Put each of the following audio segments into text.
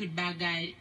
tout bagay.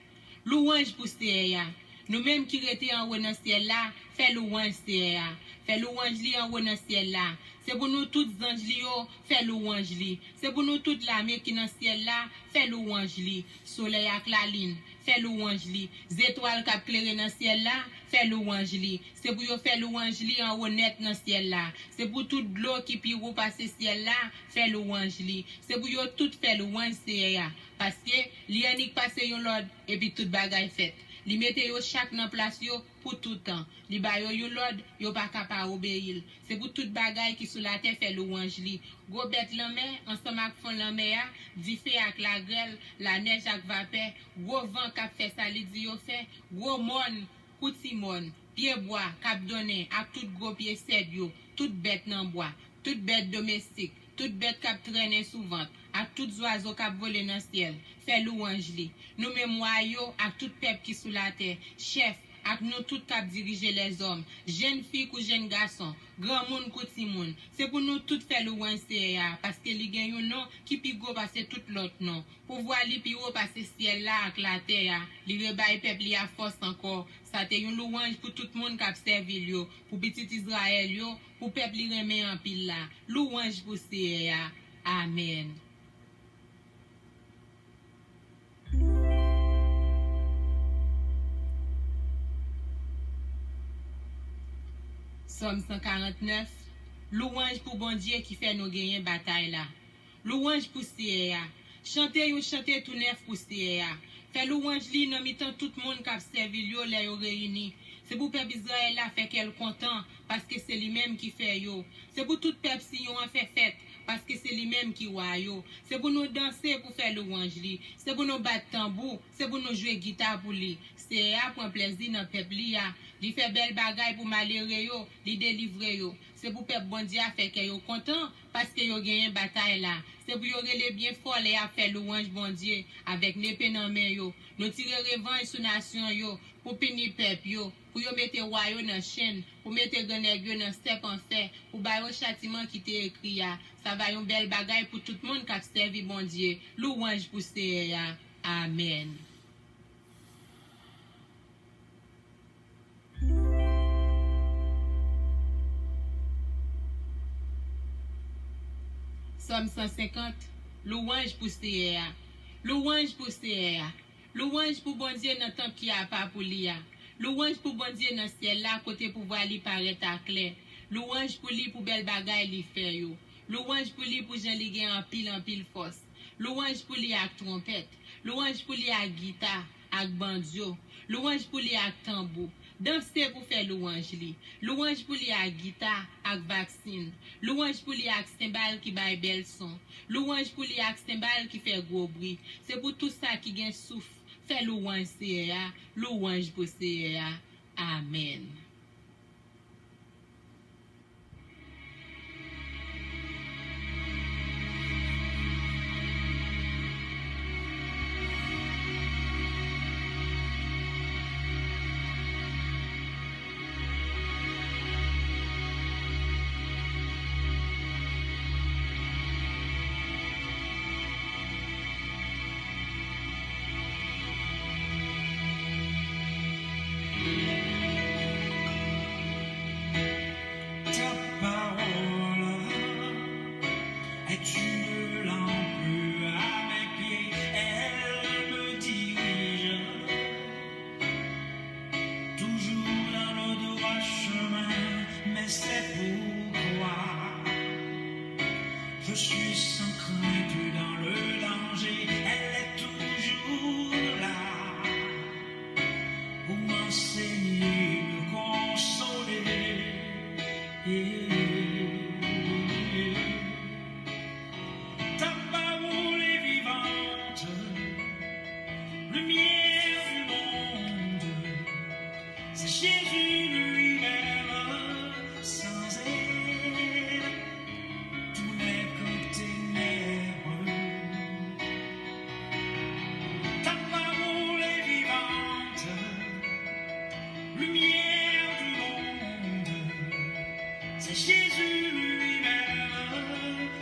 Louange pour Seigneur. Nous-mêmes qui étions en haut dans le ciel là, fais louange Seigneur. Fais louange li en haut dans le ciel là. C'est pour nous tous anges li yo, fais louange li. C'est pour nous toute l'armée qui dans le ciel là, fais louange li. Soleil ak la lune, fais louange li. Étoiles qui éclairent dans le ciel là, fais louange li. C'est pour yo faire louange li en haut net dans le ciel là. C'est pour toute l'eau qui pire passer ciel là, fais louange li. C'est pour yo tout faire louange Seigneur. Parce que li anik passe yon l'ordre et puis tout bagay fait. Li mette yo chaque nan place yo pour tout temps. Li ba yo yon l'ordre, yo pas capable obéir. C'est pour tout bagay qui sous la terre fait louange li. Gros bête l'enmer, ensemble ak fond l'enmer a, di fait ak la grêle, la neige ak vapeur, gros vent k'ap fait ça li di yo fait, gros mon, kouti mon, pied bois k'ap donné ak tout gros pied sed yo, tout bête nan bois, tout bête domestique, tout bête k'ap traîner souvent. Ak tout oiseau k'ap volé dans ciel, fait louange li. Nous mémoire yo ak tout peuple qui sous la terre, chef ak nous tout k'ap diriger les hommes, jeunes filles ou jeunes garçons, grand monde ou petit monde. C'est pour nous tout faire louange Seigneur parce que li gen yon nom qui pi go passer tout l'autre nom. Pour voir li pi haut passer ciel là ak la terre, li rebay peuple li a force encore. Ça te yon louange pour tout monde k'ap servi yo, pour petit Israël yo, pour peuple li remet en pile là. Louange pour Seigneur. Amen. Somme 149. Louange pour bon Dieu qui fait nous gagner bataille là. Louange pour Seigneur. Chantez ou chantez tout neuf pour Seigneur. Fait louange li nan mitan tout monde qui a servi yo là yo réuni. C'est pour peuple Israël là fait qu'elle content parce que c'est lui-même qui fait yo. C'est pour tout peuple si yo en fait fête parce que c'est lui-même qui wa yo. C'est pour nous danser pour faire louange li. C'est pour nous battre tambour, c'est pour nous jouer guitare pour lui. C'est à prendre plaisir dans peuple li a. Li fait belle bagaille pour malheureux yo, li délivrer yo. C'est pour peuple bon Dieu fait que yo content parce que yo gagné bataille là. C'est pour yo relé bien fort les a fait louange bon Dieu avec l'épée dans main yo. Nous tirer revanche sur nation yo pour punir peuple yo, pour yo mettre roi yo dans chaîne, pour mettre grenègue yo dans step en fer, pour ba yo châtiment qui t'est écrit ya. Ça va yon belle bagaille pour tout le monde qui a servi bon Dieu. Louange pour Seigneur. Amen. Somme 150. Louange pour Seigneur. Louange pour Seigneur. Louange pour bon Dieu dans temps qui a pas pour lui. Louange pour bon Dieu dans ciel là côté pour voir lui paraître à clair. Louange pour lui pour belle bagaille lui fait yo. Louange pour lui pour Jean li gen en pile force. Louange pour lui avec trompette. Louange pour lui avec guitare, avec banjo. Louange pour lui avec tambour. Danser pour faire louange li. Louange pour lui avec guitare, avec vaccine. Louange pour lui avec cymbale qui baille bel son. Louange pour lui avec cymbale qui fait gros bruit. C'est pour tout ça qui gagne souffle. Fait louange Seigneur. Louange pour Seigneur. Amen.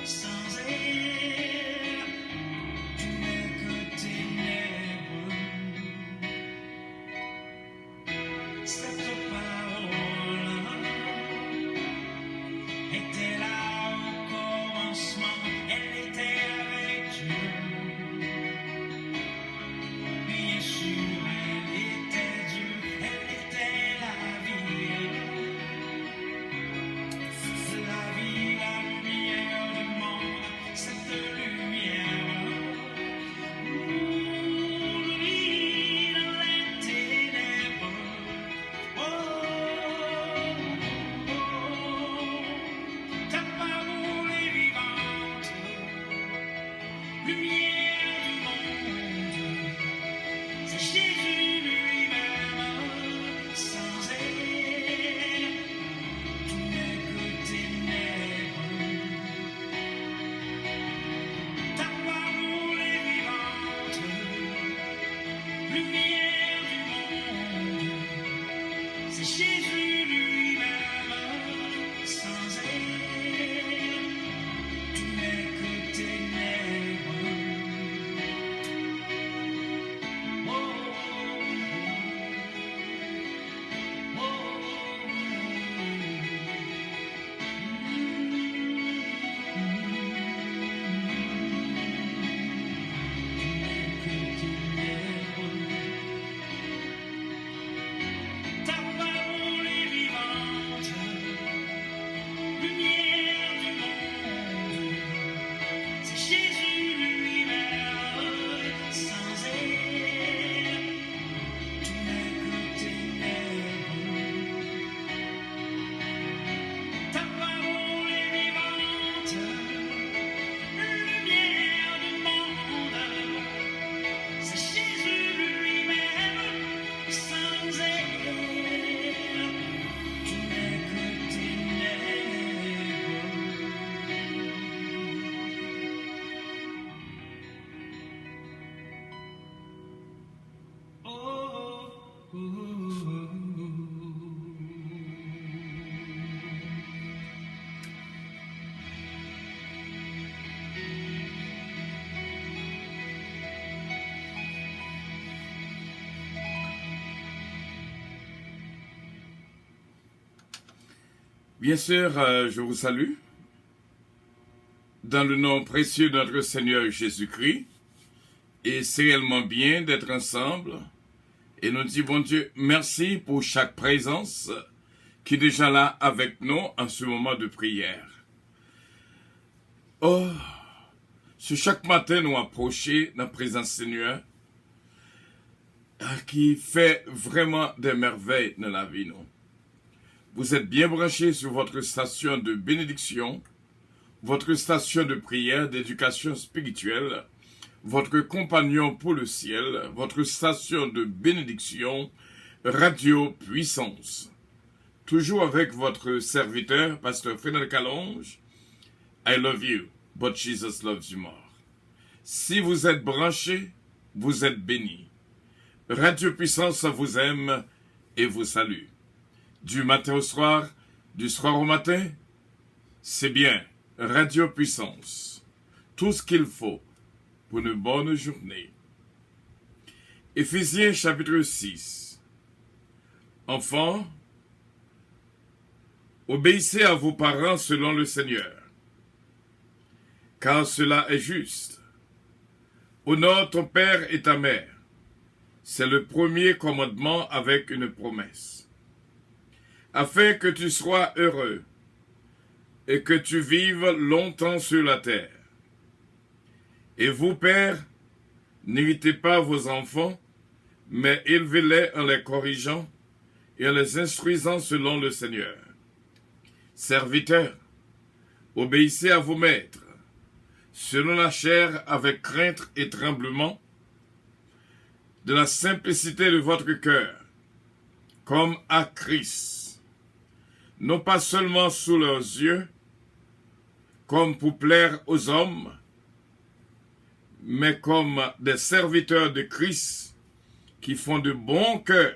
Sans air, tout n'est que ténèbres. Bien sûr, je vous salue dans le nom précieux de notre Seigneur Jésus-Christ, et c'est réellement bien d'être ensemble, et nous disons, bon Dieu, merci pour chaque présence qui est déjà là avec nous en ce moment de prière. Oh, sur chaque matin, nous approchons la présence Seigneur, qui fait vraiment des merveilles dans la vie, nous. Vous êtes bien branchés sur votre station de bénédiction, votre station de prière, d'éducation spirituelle, votre compagnon pour le ciel, votre station de bénédiction, Radio Puissance. Toujours avec votre serviteur, Pasteur Frédéric Allonge. I love you, but Jesus loves you more. Si vous êtes branchés, vous êtes bénis. Radio Puissance vous aime et vous salue. Du matin au soir, du soir au matin, c'est bien, Radio Puissance. Tout ce qu'il faut pour une bonne journée. Éphésiens chapitre 6. Enfants, obéissez à vos parents selon le Seigneur, car cela est juste. Honore ton père et ta mère. C'est le premier commandement avec une promesse, afin que tu sois heureux et que tu vives longtemps sur la terre. Et vous, pères, n'irritez pas vos enfants, mais élevez-les en les corrigeant et en les instruisant selon le Seigneur. Serviteurs, obéissez à vos maîtres, selon la chair avec crainte et tremblement, de la simplicité de votre cœur, comme à Christ, non pas seulement sous leurs yeux, comme pour plaire aux hommes, mais comme des serviteurs de Christ qui font de bon cœur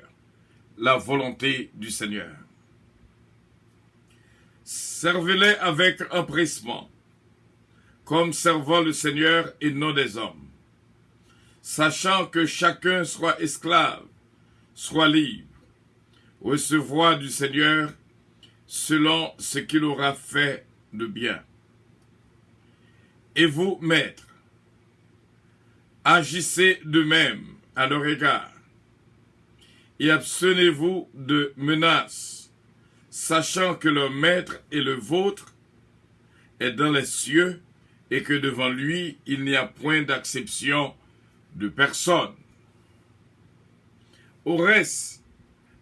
la volonté du Seigneur. Servez-les avec empressement, comme servant le Seigneur et non des hommes, sachant que chacun soit esclave, soit libre, recevoir du Seigneur selon ce qu'il aura fait de bien. Et vous, maîtres, agissez de même à leur égard, et abstenez-vous de menaces, sachant que leur maître et le vôtre est dans les cieux, et que devant lui, il n'y a point d'acception de personne. Au reste,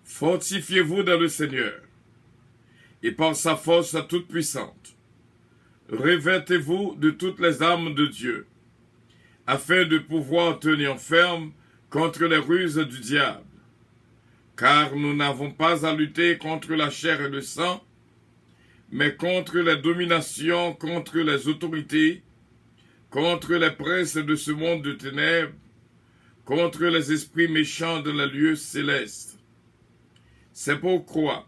fortifiez-vous dans le Seigneur, et par sa force toute puissante, revêtez-vous de toutes les armes de Dieu, afin de pouvoir tenir ferme contre les ruses du diable, car nous n'avons pas à lutter contre la chair et le sang, mais contre les dominations, contre les autorités, contre les princes de ce monde de ténèbres, contre les esprits méchants de la lieu céleste. C'est pourquoi,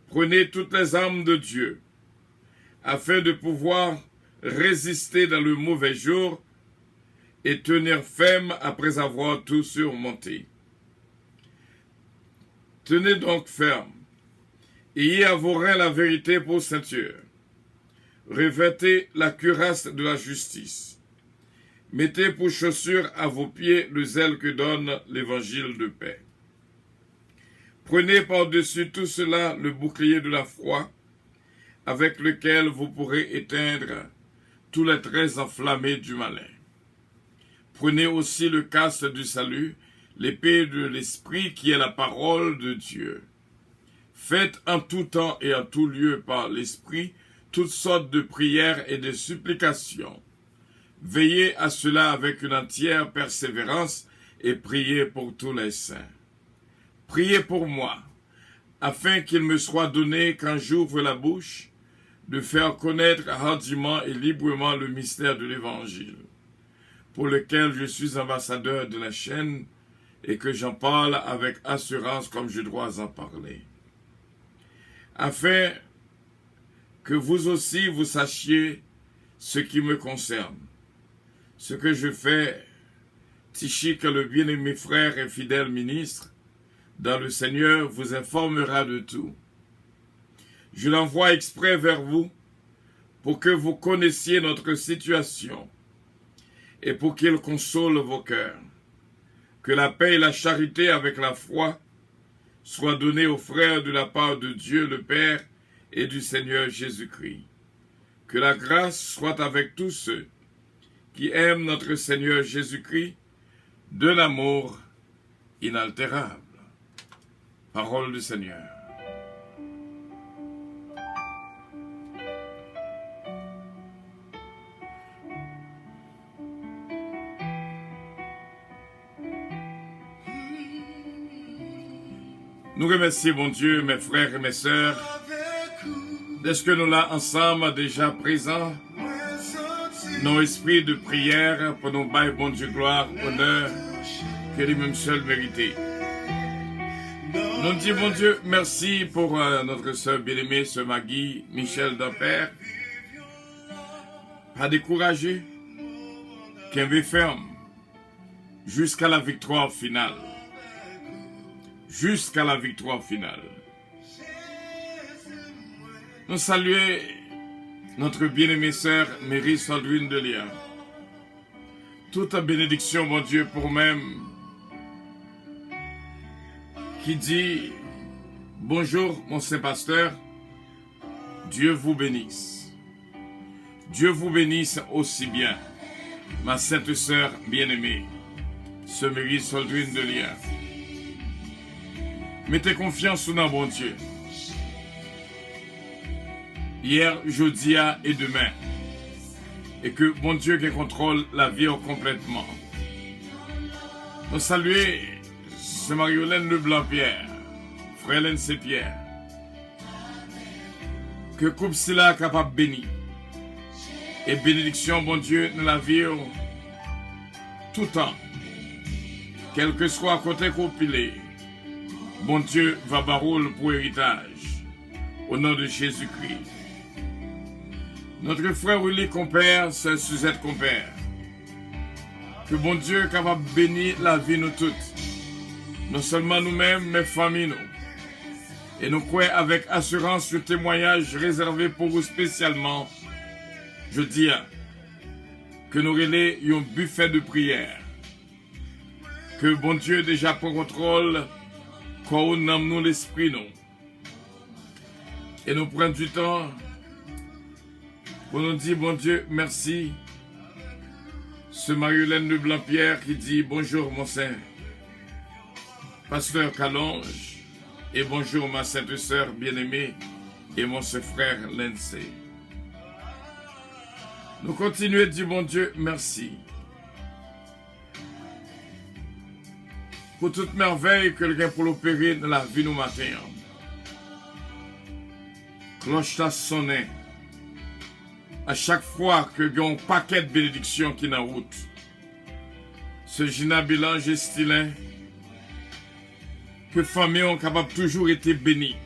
prenez toutes les armes de Dieu, afin de pouvoir résister dans le mauvais jour et tenir ferme après avoir tout surmonté. Tenez donc ferme, ayez à vos reins la vérité pour ceinture, revêtez la cuirasse de la justice, mettez pour chaussure à vos pieds le zèle que donne l'évangile de paix. Prenez par-dessus tout cela le bouclier de la foi, avec lequel vous pourrez éteindre tous les traits enflammés du malin. Prenez aussi le casque du salut, l'épée de l'esprit qui est la parole de Dieu. Faites en tout temps et en tout lieu par l'esprit toutes sortes de prières et de supplications. Veillez à cela avec une entière persévérance et priez pour tous les saints. Priez pour moi, afin qu'il me soit donné, quand j'ouvre la bouche, de faire connaître hardiment et librement le mystère de l'Évangile, pour lequel je suis ambassadeur de la chaîne et que j'en parle avec assurance comme je dois en parler. Afin que vous aussi vous sachiez ce qui me concerne, ce que je fais, Tychik, le bien-aimé frère et fidèle ministre, dans le Seigneur, vous informera de tout. Je l'envoie exprès vers vous pour que vous connaissiez notre situation et pour qu'il console vos cœurs. Que la paix et la charité avec la foi soient données aux frères de la part de Dieu le Père et du Seigneur Jésus-Christ. Que la grâce soit avec tous ceux qui aiment notre Seigneur Jésus-Christ de l'amour inaltérable. Parole du Seigneur. Nous remercions, bon Dieu, mes frères et mes sœurs, d'être que nous là ensemble déjà présents, nos esprits de prière pour nous bailler, bon Dieu, gloire, honneur, que lui-même seul mérité. Nous disons, bon Dieu, merci pour notre sœur bien-aimée, sœur Maggie, Michel Dampère, pas découragé, qu'elle veut ferme jusqu'à la victoire finale. Jusqu'à la victoire finale. Nous saluons notre bien-aimée sœur Mary Saldwin de Lyon. Toute bénédiction, mon Dieu, pour même, qui dit bonjour, mon Saint-Pasteur, Dieu vous bénisse. Dieu vous bénisse aussi bien, ma sainte sœur bien-aimée, sœur Mary Saldwin de Lyon. Mettez confiance dans bon Dieu. Hier, jeudi et demain. Et que bon Dieu qui contrôle la vie complètement. Nous saluons Sœur Marie-Hélène Leblanc-Pierre, Frère Hélène Saint-Pierre. Que coupe cela capable béni. Et bénédiction, bon Dieu, dans la vie tout temps. Quel que soit côté compilé. Bon Dieu va baroule pour héritage, au nom de Jésus-Christ. Notre frère Willy Compère, c'est Suzette Compère. Que bon Dieu capable de bénir la vie nous toutes. Non seulement nous-mêmes, mais famille nous. Et nous croyons avec assurance ce témoignage réservé pour vous spécialement. Je dis que nous relayons un buffet de prière. Que bon Dieu déjà prend contrôle. Quand nous nommons l'esprit, nous. Et nous prenons du temps pour nous dire, bon Dieu, merci. Ce Marie-Hélène Leblanc-Pierre qui dit, bonjour mon Saint, Pasteur Calonge, et bonjour ma sainte sœur bien-aimée et mon saint frère Lindsay. Nous continuons de dire, bon Dieu, merci. pour toute merveille que le pour l'opérer dans la vie nous matin. Cloche t'a sonné. À chaque fois que il y a un paquet de bénédictions qui est en route. Ce Gina bilan gestilin que famille ont capable toujours été bénie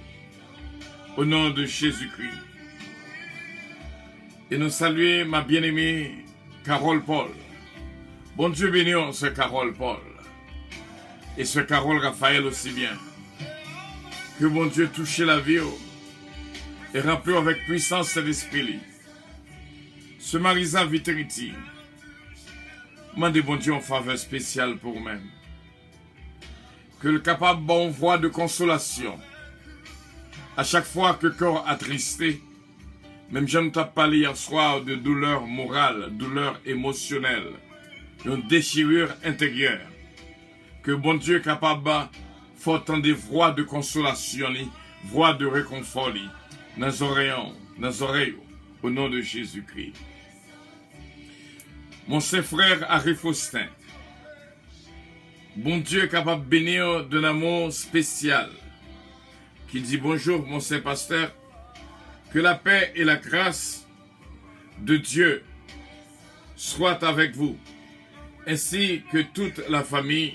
au nom de Jésus-Christ. Et nous saluer ma bien-aimée Carole Paul. Bon Dieu bénisse ce Carole Paul. Et ce Carole Raphaël aussi bien. Que bon Dieu touche la vie et remplit avec puissance cet esprit. Ce Marisa Viteriti. Mandez bon Dieu en faveur spéciale pour vous-même. Que le capable bon voix de consolation. À chaque fois que le corps attristé, même je ne t'ai parlé hier soir de douleur morale, douleur émotionnelle, une déchirure intérieure. Que bon Dieu est capable de faire des voix de consolation, voix de réconfort, dans les oreilles, au nom de Jésus-Christ. Mon saint frère Harry Faustin, bon Dieu est capable de bénir d'un amour spécial, qui dit bonjour mon saint pasteur, que la paix et la grâce de Dieu soient avec vous, ainsi que toute la famille,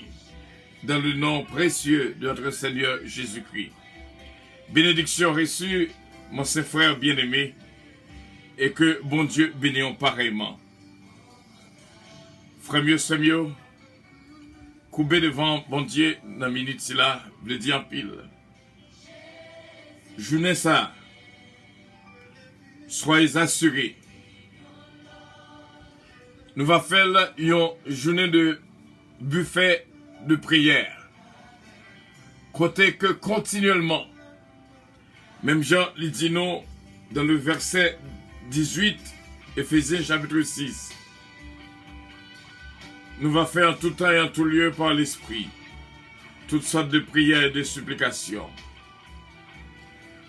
dans le nom précieux de notre Seigneur Jésus-Christ. Bénédiction reçue, mon saint frère bien-aimé, et que bon Dieu bénisse pareillement. Frère mieux, c'est mieux. Couper devant bon Dieu dans la minute là, le dit en pile. Journée ça, soyez assurés. Nous va faire une journée de buffet de prière. Côté que continuellement, même Jean le dit nous dans le verset 18, Éphésiens chapitre 6. Nous va faire en tout temps et en tout lieu par l'Esprit toutes sortes de prières et de supplications.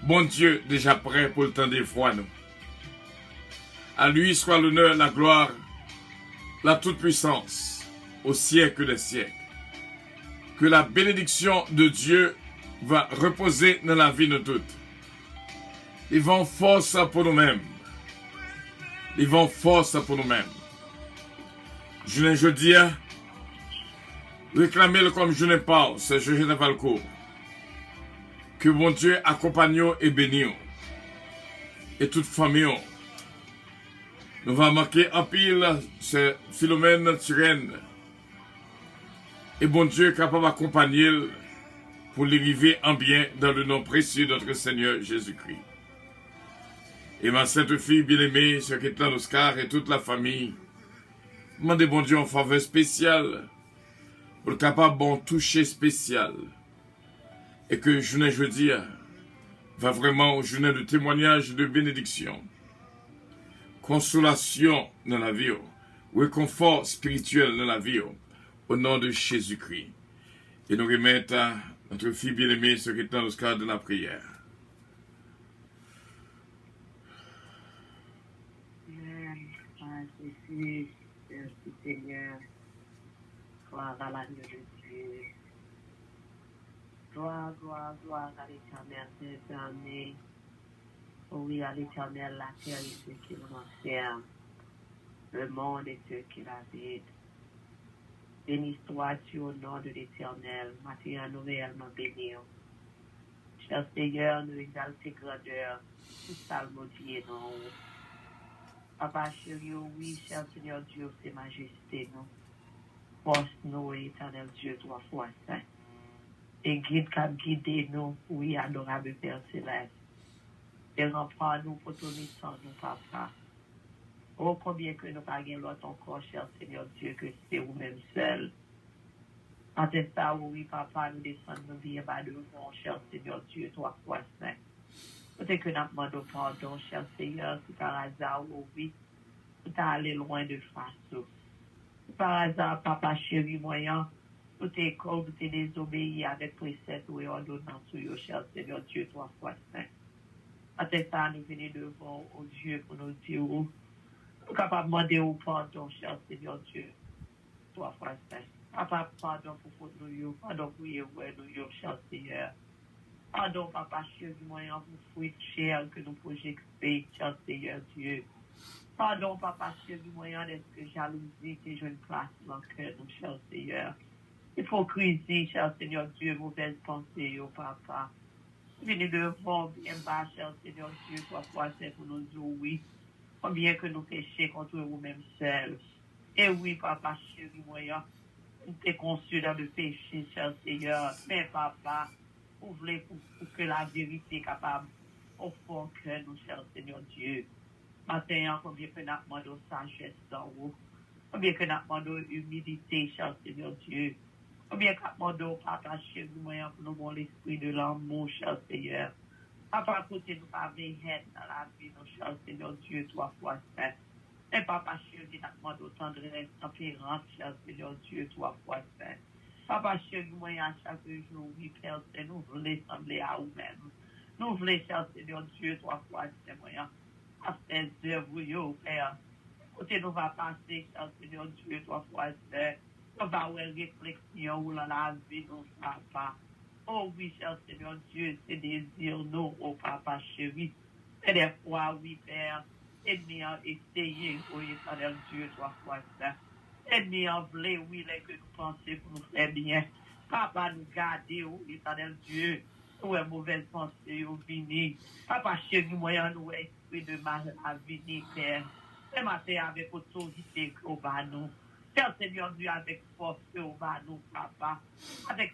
Bon Dieu, déjà prêt pour le temps des fois, nous. À lui soit l'honneur, la gloire, la toute-puissance, au siècle des siècles. Que la bénédiction de Dieu va reposer dans la vie de toutes. Ils vont force pour nous-mêmes. Ils vont force pour nous-mêmes. Je dis, réclamez-le comme je n'ai pas, c'est je n'ai pas le cours. Que bon Dieu accompagne et bénisse. Et toute famille. Nous va marquer en pile, c'est Philomène Turenne. Et bon Dieu est capable d'accompagner pour l'arriver en bien dans le nom précieux de notre Seigneur Jésus-Christ. Et ma sainte fille bien-aimée, ce qui est là, l'Oscar et toute la famille, demandez bon Dieu en faveur spéciale, pour le capable bon toucher spécial. Et que journée jeudi va vraiment une journée de témoignage de bénédiction, consolation dans la vie, réconfort spirituel dans la vie, au nom de Jésus-Christ. Et nous remettons à notre fille bien-aimée ce qui est dans le cadre de la prière. Jésus, merci Seigneur, gloire à l'agneau de Dieu. Gloire, gloire, gloire à l'Éternel, éternel. Oui, à l'Éternel, la terre et ceux qui l'enferment, le monde et ceux qui l'habitent. Béni sois-tu au nom de l'Éternel, matin nous réellement bénis. Cher Seigneur, nous exaltons grandeur, tout salmodier non. Papa chéri, oui, cher Seigneur Dieu, c'est majesté, nous. Force nous, éternel Dieu, trois fois saint. Et guide comme guider nous, oui, adorable Père Céleste. Et remplis nous pour ton mission, nous, papa. Oh, combien que nous parlons l'autre encore, cher Seigneur Dieu, que c'est vous-même seul. En ça, oui, papa, nous descendons, nous viens bas devant, cher Seigneur Dieu, trois fois saint. Peut-être que nous demandons pardon, cher Seigneur, si par hasard, oui, nous t'es allé loin de face. Par hasard, papa chéri, moyen, nous t'es comme, nous t'es désobéi avec précepte ou ordonnance, cher Seigneur Dieu, trois fois saint. En ça, nous venons devant au Dieu pour nous dire, nous sommes capables de demander au pardon, cher Seigneur Dieu, trois fois saint. Papa, pardon pour nous, pardon pour nous, cher Seigneur. Pardon, papa, chéri, moyen pour fruit cher que nous projecter, cher Seigneur Dieu. Pardon, papa, chéri, moyen d'être que jalousie, que je ne place dans le cœur, nous, cher Seigneur. Hypocrisie, cher Seigneur Dieu, mauvaise pensée, oh papa. Venez devant, bien bas, cher Seigneur Dieu, toi, c'est pour nous dire oui. Combien que nous péchons contre nous-mêmes seuls. Et oui, papa, chéri, moyen. Nous t'es conçu dans le péché, cher Seigneur. Mais papa, ouvrez pour que la vérité est capable au fond que nous, cher Seigneur Dieu. Matin, combien que nous demandons sagesse dans vous. Combien que nous demandons humilité, cher Seigneur Dieu. Combien que nous demandons, papa, chéri, moyen pour nous avoir l'esprit de l'amour, cher Seigneur. Papa, côté nous pas veiller dans la vie, nos cher Seigneur Dieu, toi, fois saint. Et papa chéri, nous demandons tendresse, tempérance, cher Seigneur Dieu, toi, fois saint. Papa chéri, moi, à chaque jour, oui, Père, nous voulons sembler à nous-mêmes. Nous voulons, cher Seigneur Dieu, toi, fois saint, moyen, à faire œuvres, Père. Côté nous va passer, cher Seigneur Dieu, toi, fois saint. On va avoir une réflexion ou dans la vie, nous, papa. Oh oui, cher Seigneur Dieu, c'est désir, nous, oh papa chéri. Et des fois, oui, Père, ennemi a essayé, oh éternel Dieu, toi, fois ça. Ennemi a voulu, oui, les que nous pensons pour nous faire bien. Papa, nous garder, oh éternel Dieu, où est mauvaise pensée, oh vini. Papa chéri, moyen, nous, esprit de mal à venir, Père. Ce matin, avec autorité, au bas nous. Cher Seigneur Dieu, avec force, au bas nous, papa. Avec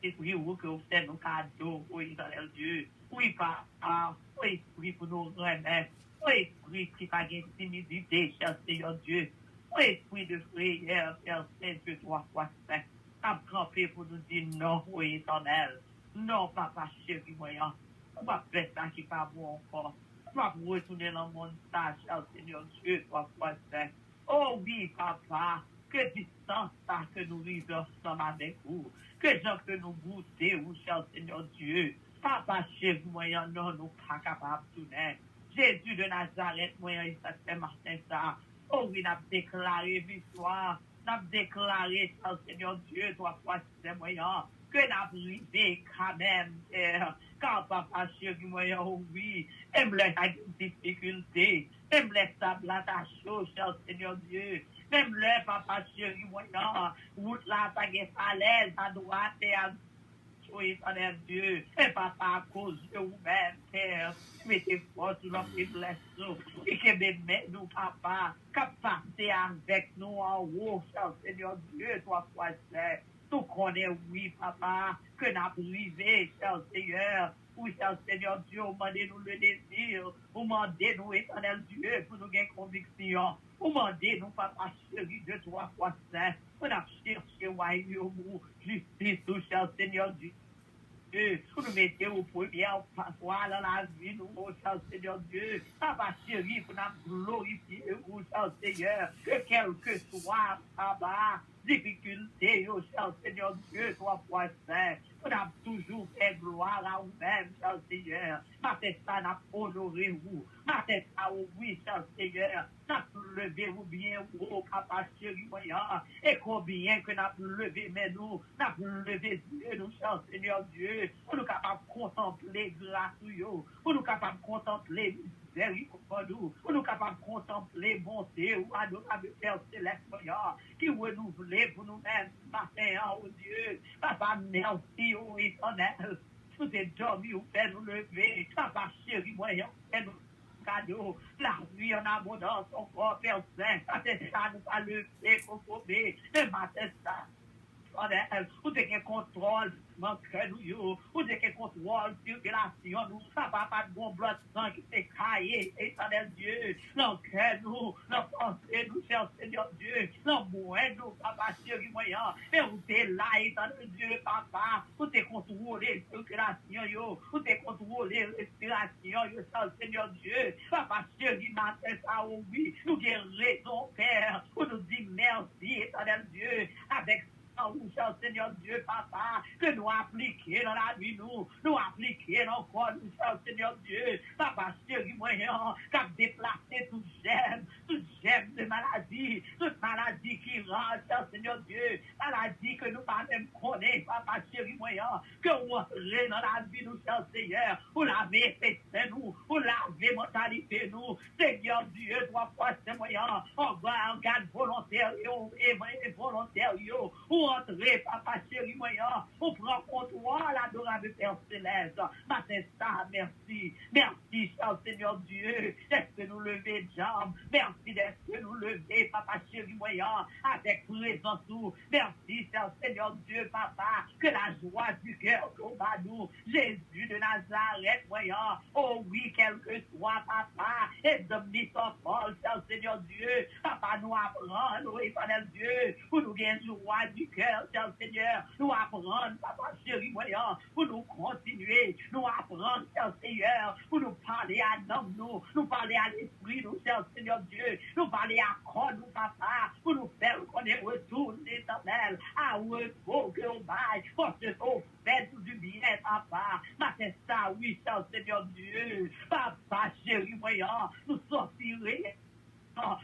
esprit où que vous faites nos cadeaux, oui, éternel Dieu. Oui, papa. Oui, esprit pour nous remettre. Oui, esprit qui n'a pas timidité, cher Seigneur Dieu. Oui, esprit de prière, Père Saint, Dieu, toi, fois saint. A campé pour nous dire non, oui, éternel. Non, papa, chéri, moyen. On va faire ça qui n'est pas bon encore. On va retourner dans le monde, ça, cher Seigneur Dieu, toi, fois saint. Oh oui, papa. Que distance ça que nous vivons ensemble avec vous. Que gens que nous goûtons, cher Seigneur Dieu. Papa, chéri, moyen, non, nous pas capables de tourner. Jésus de Nazareth, moyen, il s'est Martin ça. Oh oui, n'a déclaré victoire. N'a déclaré, cher Seigneur Dieu, toi, fois, c'est moyen. Que n'a brisé quand même, Père. Quand papa, chéri, moyen, oh oui. Aime les difficultés. Aime les sables à ta chose, cher Seigneur Dieu. Même le papa chéri, moyen, route là, pas de falaise, à droite et à gauche, éternel Dieu. Et papa, à cause de vous-même, Père, mettez force sur notre faiblesse, et que bébé, nous, papa, capacité avec nous en haut, cher Seigneur Dieu, toi, fois c'est. Nous connaissons, oui, papa, que nous avons privé, cher Seigneur. Oui, cher Seigneur Dieu, demandez-nous le désir, demandez-nous, éternel Dieu, pour nous gagner conviction. Demandez-nous, papa chéri, de toi, fois saint. On a cherché, royaume, justice, cher Seigneur Dieu. Pour nous mettre au premier passoire dans la vie, nous, oh cher Seigneur Dieu. Papa chéri, pour nous glorifier, oh cher Seigneur. Que quel que soit, papa, difficulté, oh cher Seigneur Dieu, toi, fois saint. On a toujours fait gloire à vous-même, cher Seigneur. Ma tête, ça n'a honoré vous. Ma tête, ça, oh oui, cher Seigneur. N'a levé vous bien, oh papa chéri, moyen. Et combien que n'a levé, mais nous, n'a levé Dieu, nous, cher Seigneur Dieu. On nous capable de contempler grâce, on nous capable de contempler miséricorde, on nous capable de contempler bonté, ou adorable Père Céleste, qui renouvelé pour nous-mêmes ce matin, oh Dieu. Papa, merci, oh éternel. Tout est dormi, ou fait nous lever. Papa chéri, moyen, fait nous cadeau, la vie en abondance, encore Père Saint. Ça nous a levé, conformé, et matin, ça. Ou de quel contrôle, manque nous, ou de quel contrôle, circulation, nous, ça va pas de bon bloc sang qui s'est caillé, éternel Dieu, non, que nous, non, pensez nous, cher Seigneur Dieu, non, moins nous, papa, chéri, moyen, et où t'es là, éternel Dieu, papa, où t'es contrôlé, circulation, où t'es contrôlé, respiration, cher Seigneur Dieu, papa, chéri, matin, ça, oui, nous avons raison, Père, pour nous dire merci, éternel Dieu, avec où, cher Seigneur Dieu, papa, que nous appliquons dans la vie, nous appliquons dans le corps, nous, cher Seigneur Dieu, papa, chéri, moyen, qu'a déplacé tout j'aime de maladie, toute maladie qui rentre, cher Seigneur Dieu, maladie que nous pas même connaître, papa, chéri, moyen, que vous entrez dans la vie, nous, cher Seigneur, vous l'avez fait, nous, vous l'avez mentalité, nous, Seigneur Dieu, trois fois, c'est moyen, on garde volontaire, et volontaire, ou entrer, papa, chéri, moyen, on prend comptoir l'adorable Père Céleste, matin, ça, merci, cher Seigneur Dieu, est-ce que nous lever jambes, merci d'être que nous lever, papa, chéri, moyen, avec présence, merci, cher Seigneur Dieu, papa, que la joie du cœur combat nous, Jésus de Nazareth, moyen, oh oui, quel que soit, papa, et domine-toi, Paul, cher Seigneur Dieu, papa, nous apprendre, éternel Dieu, pour nous gagner joie du cœur, cher Seigneur, nous apprendre, papa, chéri, moyen, pour nous continuer, nous apprendre, cher Seigneur, pour nous parler à l'homme, nous parler à l'esprit, nous, cher Seigneur Dieu, nous parler à corps, nous, papa, pour nous faire connaître retour l'éternel, à repos que l'on baille, parce que l'on fait tout du bien, papa, matin ça, oui, cher Seigneur Dieu, papa, chéri, moyen, nous sortirons.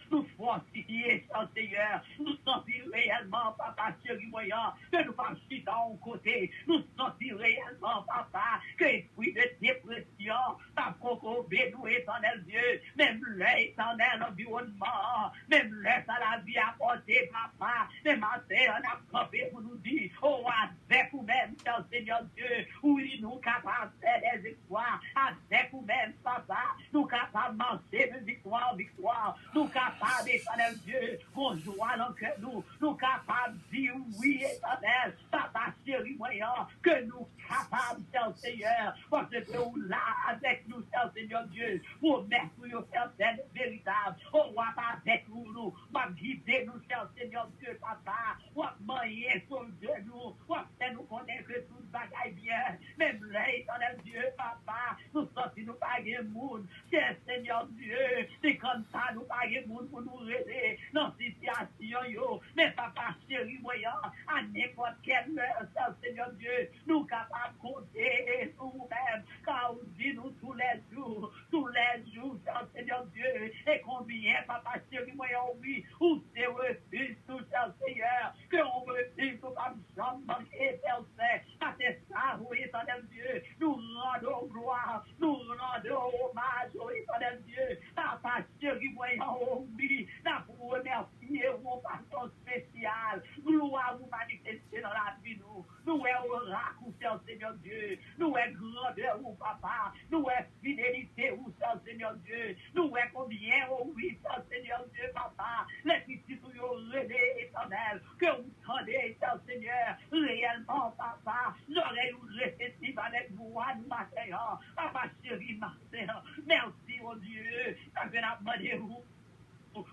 Nous fortifier, Seigneur, nous sentir réellement, papa, chéri, moyen, que nous pas chuter en côté, nous sentir réellement, papa, que l'esprit de dépression, ta concomber nous, éternel Dieu, même l'éternel environnement, même l'aide à la vie à porter, papa, les matins, on a campé pour nous dire, oh, avec vous-même, Seigneur Dieu, oui, nous capables de faire des exploits, avec vous-même, papa, nous capables de marcher de victoire en victoire, nous capables, éternel Dieu, qu'on joie dans le cœur, nous capables de dire oui, éternel, papa chéri moyen, que nous capables, Seigneur, parce que vous là avec nous, Seigneur Dieu, pour mettre nous faire celle véritable, on va pas avec nous, va guider nous, Seigneur Dieu, papa, on va manger sur nous, on va faire nous connaître que tout bagaille bien, même là, éternel Dieu, papa, nous sortis nous pas de monde, Seigneur Dieu, c'est comme ça, nous pas de monde pour nous aider dans cette situation, yo, mais papa chéri, voyant, à n'importe quelle heure, Seigneur Dieu, nous capables de compter sur nous-mêmes, car vous dites nous tous les jours, Seigneur Dieu, et combien, papa chéri, voyant, oui, où c'est refuge, tout ça, Seigneur, que on refuse, tout comme jambe manquée, personne, à c'est ça, oui, éternel Dieu, nous rendons gloire, nous rendons hommage, oh, éternel Dieu, papa chéri, voyant, oh, oui, là, pour vous remercier, mon pardon spécial, gloire vous manifester dans la vie, nous est oracle, Seigneur Dieu, nous est grandeur, ou papa, nous est fidélité, ou Seigneur Dieu, nous est combien, oh oui, Seigneur Dieu, papa, les petits ou relais éternel, que vous tendez, Seigneur, réellement, papa, j'aurais eu récessif avec vous, à nous matin, papa chéri, matin, merci, oh Dieu, ça vient à demander vous.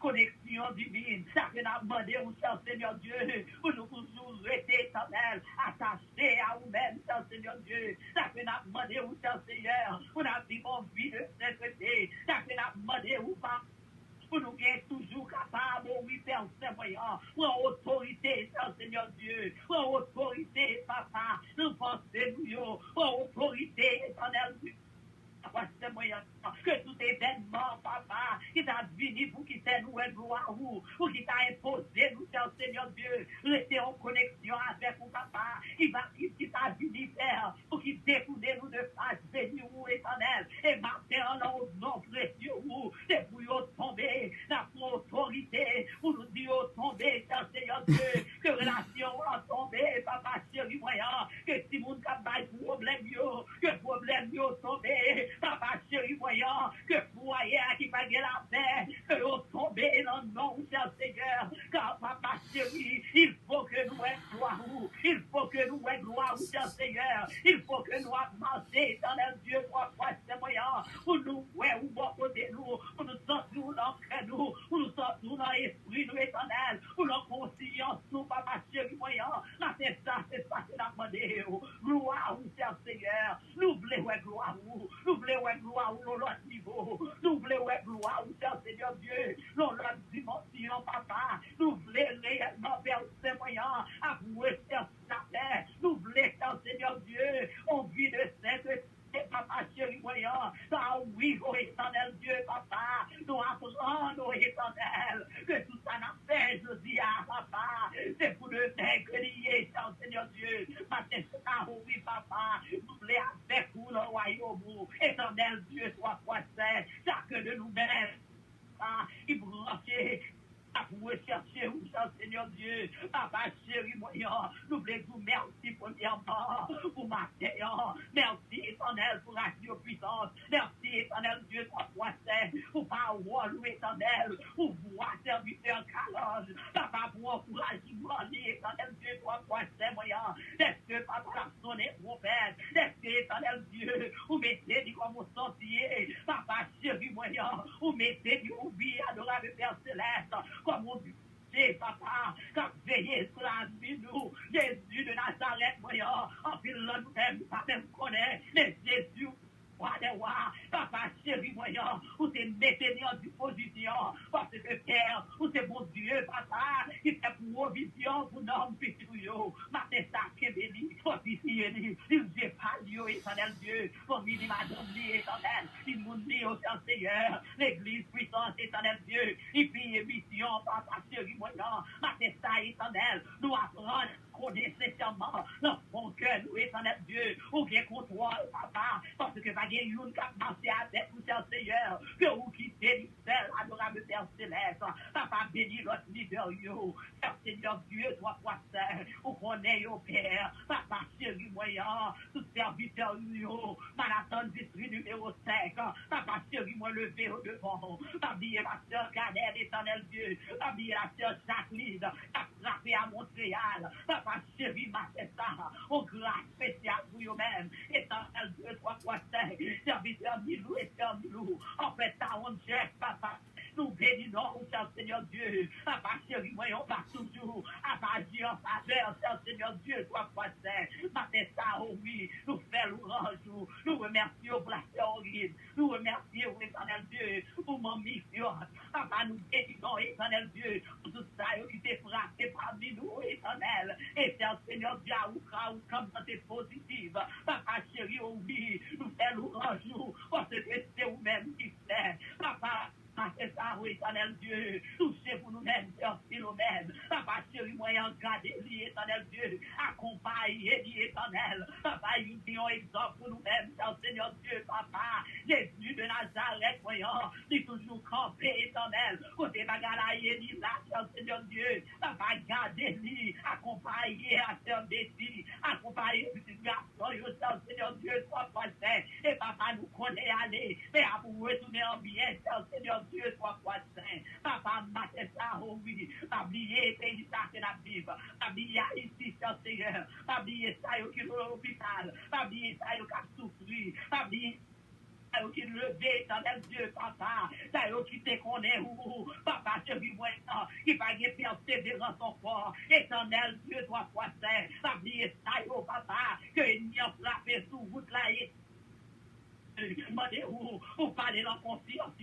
Connexion divine, ça fait n'a demandé au Seigneur Dieu, pour nous toujours rester éternel, attachés à vous-même, Seigneur Dieu, ça fait n'a demandé au Seigneur, pour nous vivre une vie de sainteté, ça fait n'a demandé au Papa, pour nous être toujours capables, oui, Père Saint-Voyant, pour autorité, Seigneur Dieu, pour autorité, Papa, nous pensons, nous, pour autorité, éternel Dieu. Que tout événement, papa, qui t'a venu pour qui t'a nous gloire, pour qui t'a imposé, nous, Seigneur Dieu, rester en connexion avec vous, papa, qui t'a venu faire, pour qui découvre nous de face, béni ou éternel, et maintenant, dans nos noms précieux, c'est pour tomber, la autorité, pour nous dire tomber, Seigneur Dieu, que relation va tomber, papa, chéri, moyen, que si vous n'avez pas problème, que problème tomber, papa chéri voyant que foyer qui va gagner la paix, que vous tombez dans le nom du Seigneur, car papa chéri, il faut que nous ayons gloire, il faut que nous ayons gloire. gloire, cher Seigneur. Il faut que nous marchions, éternel Dieu, trois fois, c'est moyen, pour nous, ouais, ou bon côté nous, pour nous sentir dans le nous, pour nous sentir dans l'esprit, nous, éternel, pour notre conscience, nous, papa, chéri, moyen, là, c'est ça, c'est la demandé, gloire, cher Seigneur, nous voulons, ouais, gloire, nous voulons, ouais, gloire, dans l'autre niveau, nous voulons, ouais, gloire, cher Seigneur Dieu, dans l'autre dimension, papa, nous voulons réellement vers ces moyens, avouer, cher nous voulons, Seigneur Dieu, on vit de cette papa chéri voyant, ah oui, oh éternel Dieu, papa, nous apprenons, oh éternel, que tout ça n'a fait, je dis à papa, c'est pour le vaincre lié, Seigneur Dieu, matin, oh oui, papa, nous voulons avec vous le royaume, éternel Dieu, soit fois saint, chacun de nous-mêmes, il branche. Vous cherchez où ça, Seigneur Dieu, papa chéri moyen, nous voulons vous merci premièrement pour ma terre, merci éternel pour la puissance, merci éternel Dieu pour toi pour parole éternel, pour voir serviteur calage, papa pour encourager, éternel Dieu pour toi moyen, est-ce que papa l'a sonné mon père, est-ce que éternel Dieu, vous mettez du comme vous sentiez, papa chéri moyen, vous mettez du oubli adorable Père Céleste, comme on dit, papa, quand veillez sur la vie nous, Jésus de Nazareth, voyons, en filant nous-mêmes, pas même connaît, mais Jésus, papa chéri, voyons, vous te mettez en disposition, parce que Père, vous c'est bon Dieu, papa, qui fait pour vos visions, pour nos pitouilles, matin ça, qui béni, pour pitié, il j'ai pas Dieu, éternel Dieu, pour midi, madame, éternel, il nous dit au Seigneur, l'église puissante, éternel Dieu, et puis émission, papa chéri, voyons, matin ça, éternel, nous apprendre, connaître nécessairement, dans mon cœur, nous, éternel Dieu, ou bien contrôle, papa, parce que pas de une qui a marché avec vous, Seigneur, que vous quittez l'Israël, adorable Père Céleste, papa, bénis notre leader, Seigneur Dieu, toi, toi, saint, vous connaissez, Père, papa, chéri, moyen, tout serviteur, Marathon district numéro 5, papa, chéri, moi, levé au devant, papa, ma soeur Canel, éternel Dieu, papa, la soeur Jacqueline, a frappé à Montréal, papa, chéri, ma testa, au grâce spéciale pour vous-même, éternel Dieu, toi, toi, saint, serviteur Milou et Sœur Milou, en fait, ta honte, papa, nous bénissons, Seigneur Dieu, papa, chéri, moi, on va toujours, à Dieu en faveur, Seigneur Dieu, toi, toi, saint, ma testa, oh oui, nous faisons l'orange, nous remercions pour la sœur Auguste, nous remercions, éternel Dieu, pour mon mission, papa, nous bénissons, éternel Dieu, pour tout ça, qui t'est frappé parmi nous, éternel, et Seigneur Dieu, ou comme c'est positif, papa, chéri, oh oui, nous faisons l'orange, parce que c'est vous-même qui fait, papa, c'est ça, oui, éternel Dieu, touchez pour nous-mêmes, Sœur Philomène, papa chéri, moyen, gardez éternel Dieu, accompagnez éternel, papa, il dit un exemple pour nous-mêmes, Seigneur Dieu, papa, Jésus de Nazareth, voyant, il toujours campé, éternel, côté bagala, il dit là, Seigneur Dieu, papa, gardez-lui, accompagnez à Sœur Betty, accompagnez petit garçon, Seigneur Dieu, toi, saint, et papa, nous connaît aller, mais à vous retourner en bien, Seigneur Dieu, toi, saint, papa, matin ça, oh oui, pas oublier, pays ça, c'est la Bible, pas oublier ici, Seigneur, pas oublier ça, qui est à l'hôpital, pas oublier ça, qui a souffert, pas oublier qui levé, éternel Dieu, papa, ça qui te connaît, ou papa, je vis moi, qui va y persévérance en corps, éternel Dieu, toi, saint, pas oublier ça, papa, que il n'y a frappé sous vous, là, demandez-vous, vous parlez dans conscience,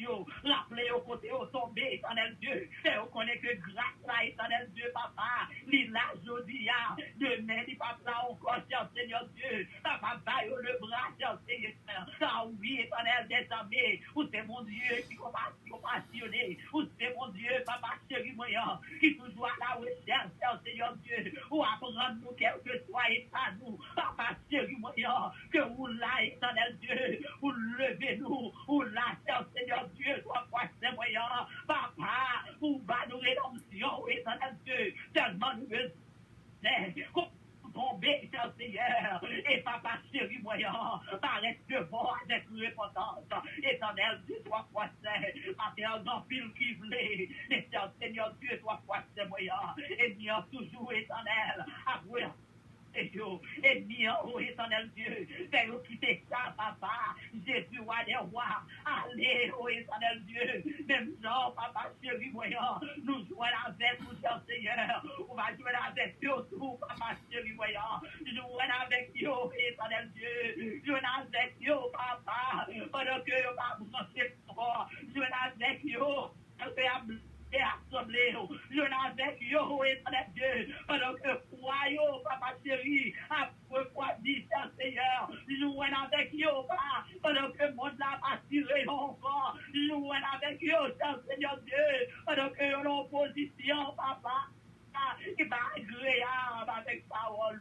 rappelez au côté au tombé, éternel Dieu, et vous connaissez que grâce là, éternel Dieu, papa, l'île Jodia, demain, il pas là encore, Seigneur Dieu, papa, baille le bras, Seigneur, ah oui, éternel des armées, vous c'est mon Dieu qui compassionné, vous c'est mon Dieu, papa, chéri, moyen, qui toujours à la recherche, Seigneur Dieu, ou apprendre nous, quel que soit état nous, papa, chéri, moyen, que vous là, éternel Dieu, vous levez-nous, vous lâchez, Seigneur Dieu, toi, c'est moyen, papa, vous va nous rédemption, éternel Dieu, tellement nous besoin, tomber, Seigneur, et papa chéri moyen, paraît devant avec repentance, éternel Dieu, toi, saint, parce dans pile qui voulait, mais Seigneur Dieu, toi, c'est moyen, et bien toujours éternel, après. Et Dieu, ennemi, oh éternel Dieu, fais-nous quitter ça, papa, Jésus, roi des rois, allez, oh éternel Dieu, même non, papa, chéri, voyant, nous jouons avec vous, Seigneur, on va jouer avec eux tout, papa, chéri, voyant, jouons avec eux, éternel Dieu, jouons avec eux, papa, pendant que vous va vous lancer fort, jouons avec eux, et assemblée, je n'avais yo, éternel Dieu, pendant que croyons, papa chéri, après quoi dit Seigneur, jouons avec yo, pendant que le monde n'a pas tiré encore, jouons avec yo, Seigneur Dieu, pendant que l'opposition, papa, qui va agréable avec parole,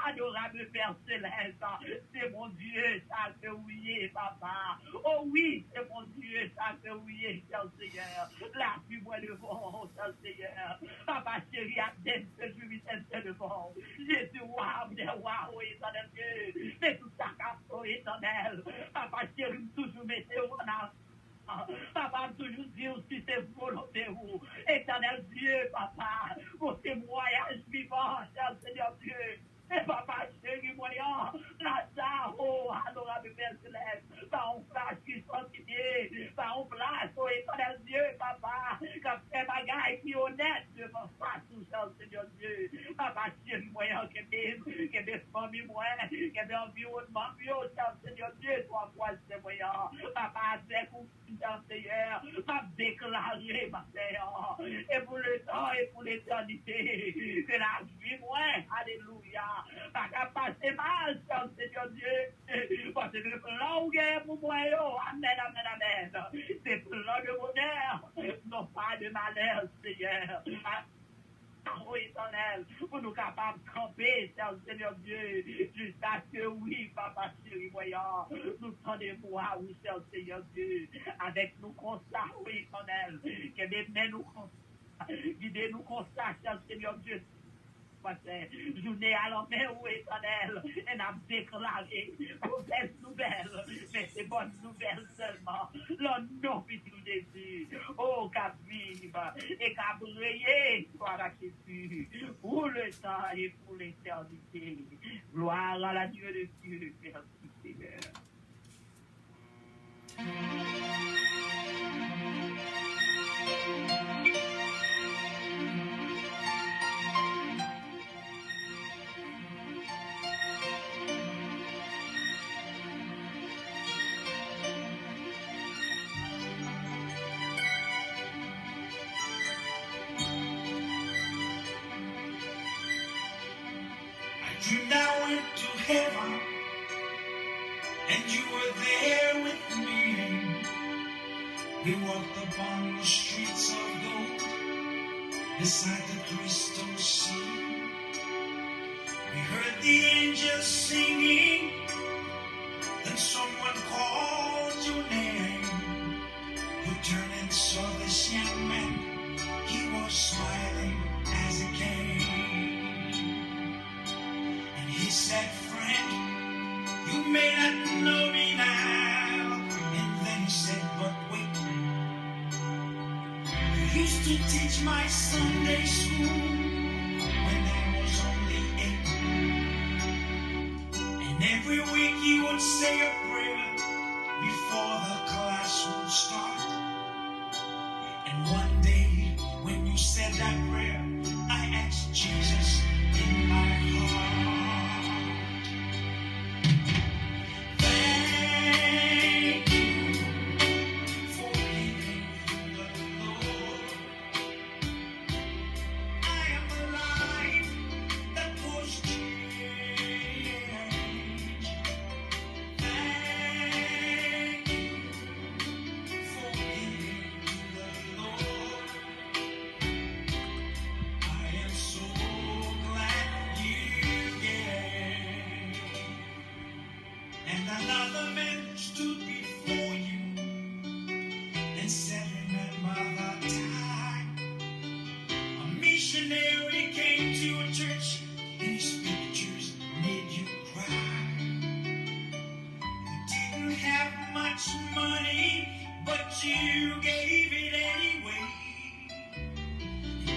adorable Père Céleste, c'est mon Dieu, ça que oui, papa. Oh oui, c'est mon Dieu, ça que oui, Seigneur. La plus moi devant, Seigneur. Papa chéri, à des je devant. Jésus, waouh, des waouh, éternel Dieu. C'est tout ça qu'a éternel. Papa chéri, toujours mettez en avant. Papa, toujours dire si c'est volonté vous. Éternel Dieu, papa, pour témoignage vivant, Seigneur Dieu. Et papa, chéri, moyen, Lazare, oh, adorable Père Céleste, par un flash qui sanctifié, par un flash, oh, éternel Dieu, papa, qui fait bagaille qui est honnête devant face, Seigneur Dieu. Papa, chéri, moyen, qui est des familles, moyen, qui est environnement, Seigneur Dieu, toi, quoi, c'est moyen. Papa, avec vous, Seigneur, m'a déclaré, ma Seigneur, et pour le temps et pour l'éternité, que la vie, moi, alléluia, pas qu'à passer mal, Seigneur Dieu, parce que le plan où est pour moi, amen, amen, amen, c'est plan de bonheur, non pas de malheur, Seigneur. Oh éternel, pour nous capables de camper, Seigneur Dieu, jusqu'à ce que oui, papa chéri, voyant, nous tendez-vous à vous, Seigneur Dieu, avec nous constat, oui, éternel, que même nous constat, guidez-nous constat, Seigneur Dieu, journée à la main, oui, éternel, et n'a déclaré mauvaise nouvelle, mais c'est bonne nouvelle seulement, le nom de Jésus, oh, qu'à vivre et qu'à briller, gloire à Jésus, pour le temps et pour l'éternité, gloire à la Dieu de Dieu, merci Seigneur. Dreamed I went to heaven and you were there with me. We walked upon the streets of gold beside the crystal sea. We heard the angels singing, then someone called your name. You turned and saw this young man, he was smiling as he came. He said, friend, you may not know me now. And then he said, but wait. You used to teach my Sunday school when I was only 8. And every week you would say a prayer before the class would start. And one day when you said that prayer, I asked Jesus in my heart.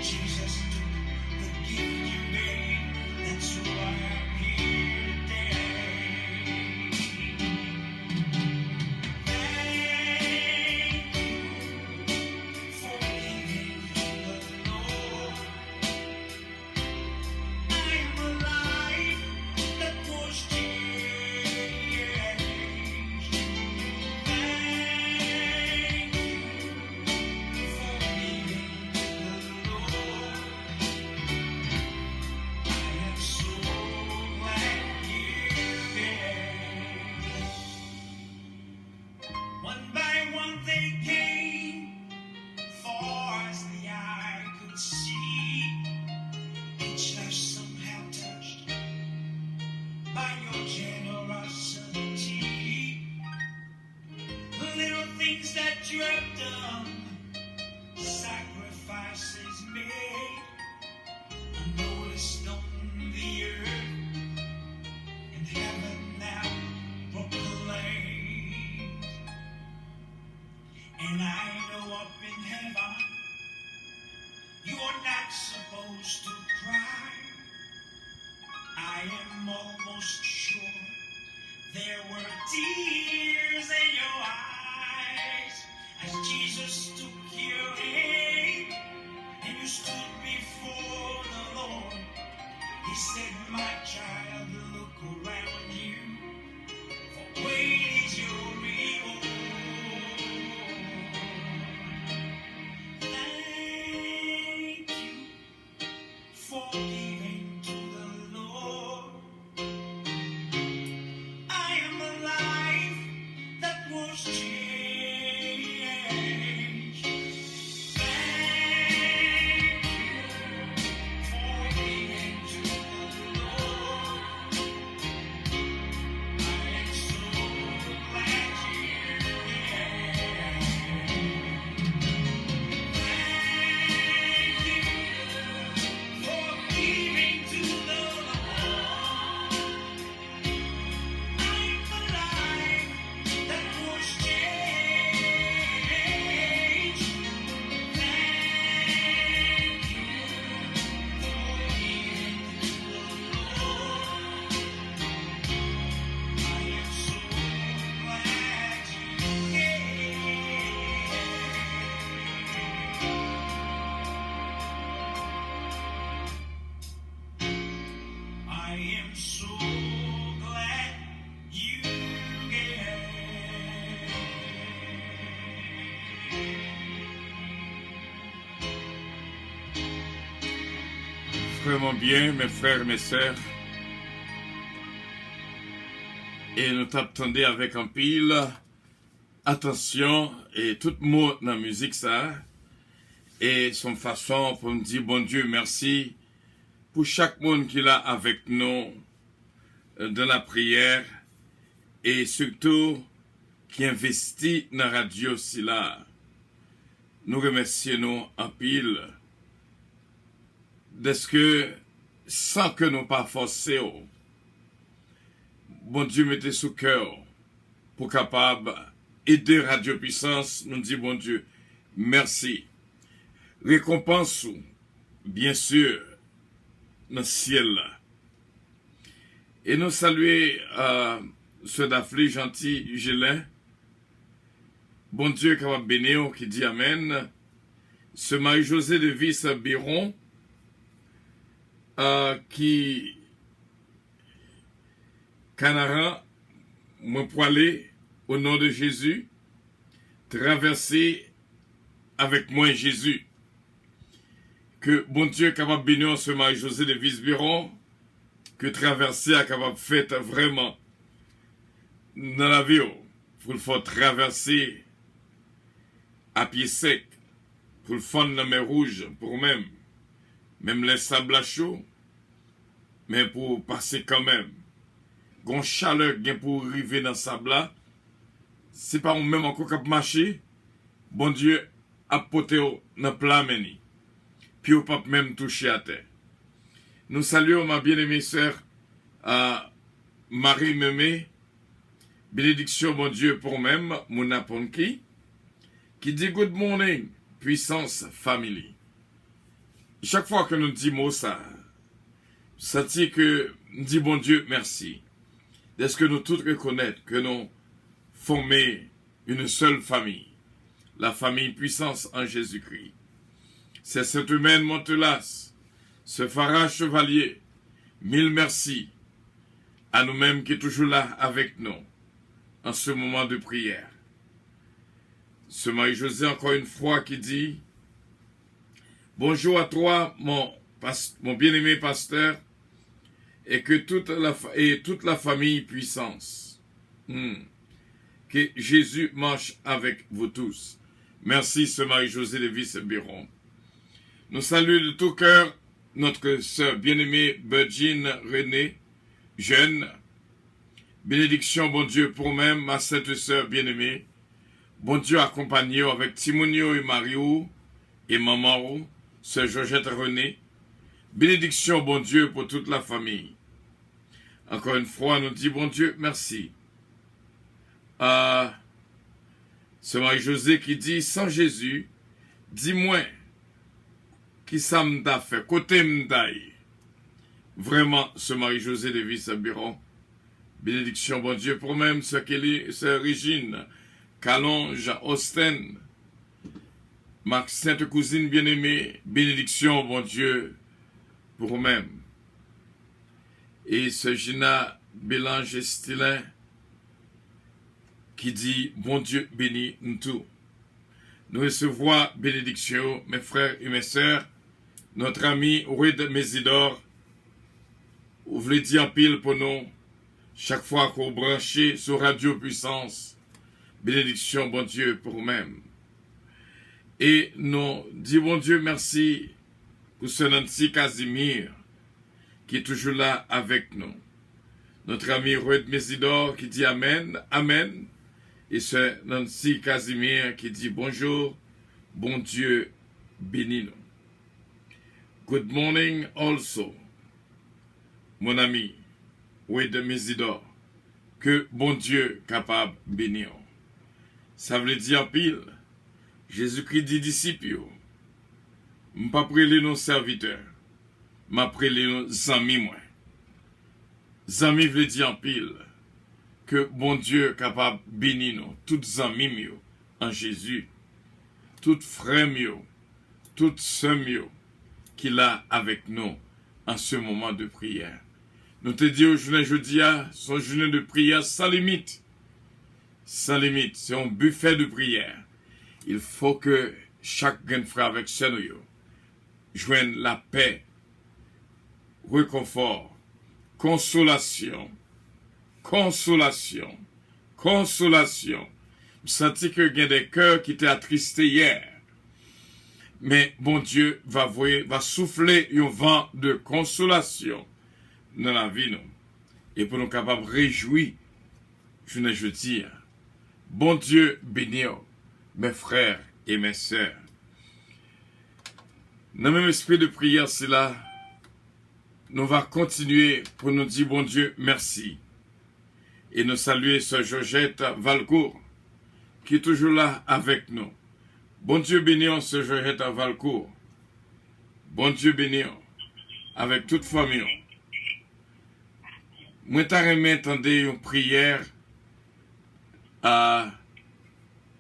Jesus took the gift you gave, that's who I am here. almost sure there were tears in your eyes as Jesus took your hand and you stood before the Lord. He said, my child, look around you, for great is your reward. Thank you for giving to the Lord. I am the life that was changed. Thank you for giving to the Lord. I am so glad you did. Thank you for giving to the Lord. I'm the life that was changed. Thank you for giving to the Lord. I am so glad you gave. I am so glad you Vraiment bien, mes frères et mes sœurs. Et nous t'attendons avec un pile attention et tout le mot dans la musique ça. Et son façon pour me dire bon Dieu merci pour chaque monde qui est là avec nous dans la prière et surtout qui investit dans la radio si là. Nous remercions nous en pile. Parce que sans que nous pas forcer, bon Dieu mettez sous cœur pour capable aider Radio Puissance, nous dit bon Dieu, merci. Récompense, bien sûr, dans le ciel là. Et nous saluer ce d'affli gentil Gélin. Bon Dieu capable bénir qui dit Amen. Ce Marie-Josée de Vis Biron qui Canara moi poilé au nom de Jésus traverser avec moi Jésus que bon Dieu est capable de bénir ce Marie-Josée de Visbiron que traverser est capable de faire vraiment dans la vie pour le faire traverser à pied sec pour le fond dans mer rouge pour même les sables chauds mais pour passer quand même gon chaleur gen pour arriver dans sable là c'est pas ou même encore cap marcher bon Dieu a porté dans plat meni puis ou pas même toucher à terre. Nous saluons ma bien-aimée sœur Marie Mémé, bénédiction bon Dieu pour même Mouna Ponki qui dit good morning puissance family. Chaque fois que nous disons ça dit que nous dit bon Dieu merci. Est-ce que nous tous reconnaître que nous formons une seule famille, la famille puissance en Jésus-Christ. C'est cette humaine Montelas, ce Farah Chevalier, mille merci à nous-mêmes qui est toujours là avec nous en ce moment de prière. Ce Marie-Josée encore une fois qui dit bonjour à toi mon bien-aimé pasteur et que toute la famille puissance. Que Jésus marche avec vous tous. Merci, ce Marie-Josée de Vis-Biron. Nous saluons de tout cœur notre sœur bien-aimée Virgin René, jeune. Bénédiction, bon Dieu, pour même ma sainte sœur bien-aimée. Bon Dieu, accompagné avec Timonio et Mario et maman, sœur Georgette René. Bénédiction, bon Dieu, pour toute la famille. Encore une fois, nous dit bon Dieu, merci. C'est Marie-Josée qui dit, sans Jésus, dis-moi, qui ça m'a fait, côté m'daille. Vraiment, ce Marie-Josée de Vis-Biron, Bénédiction, bon Dieu, pour même Sœur Kelly, Sœur Régine, Calonge, Austin, ma sainte cousine bien-aimée, bénédiction, bon Dieu, pour vous-même. Et Sœur Gina Bélange Estilin, qui dit, bon Dieu, bénis nous tous. Nous recevons bénédiction, mes frères et mes sœurs, notre ami Oued Mésidor, vous voulez dire en pile pour nous, chaque fois qu'on branche sur Radio Puissance, bénédiction, bon Dieu, pour vous-même. Et nous disons, bon Dieu, merci pour ce Nancy Casimir, qui est toujours là avec nous. Notre ami Oued Mésidor qui dit Amen, Amen. Et ce Nancy Casimir qui dit bonjour, bon Dieu, bénis nous. Good morning also, mon ami, Oued Mésidor, que bon Dieu capable bénir. Ça veut dire en pile, Jésus-Christ dit disciples, m'pas prêler nos serviteurs, m'a prêler nos amis moi. Amis veut dire en pile, que bon Dieu capable bénir nous, toutes amis en Jésus, toutes frères toutes sœurs qu'il a avec nous en ce moment de prière. Nous te disons aujourd'hui, son journée de prière sans limite. Sans limite, c'est un buffet de prière. Il faut que chaque frère avec sœur joigne la paix, réconfort, consolation. Consolation. Je sentis que il y a des cœurs qui étaient attristés hier. Mais bon Dieu va souffler un vent de consolation dans la vie, nous. Et pour nous capables de réjouir, je ne veux dire, bon Dieu bénis mes frères et mes sœurs. Dans le même esprit de prière, c'est là, nous va continuer pour nous dire, bon Dieu, merci. Et nous saluer Sœur Georgette Valcourt, qui est toujours là avec nous. Bon Dieu bénisse Sœur Georgette Valcourt. Bon Dieu bénisse avec toute famille. Moi, t'as entendu une prière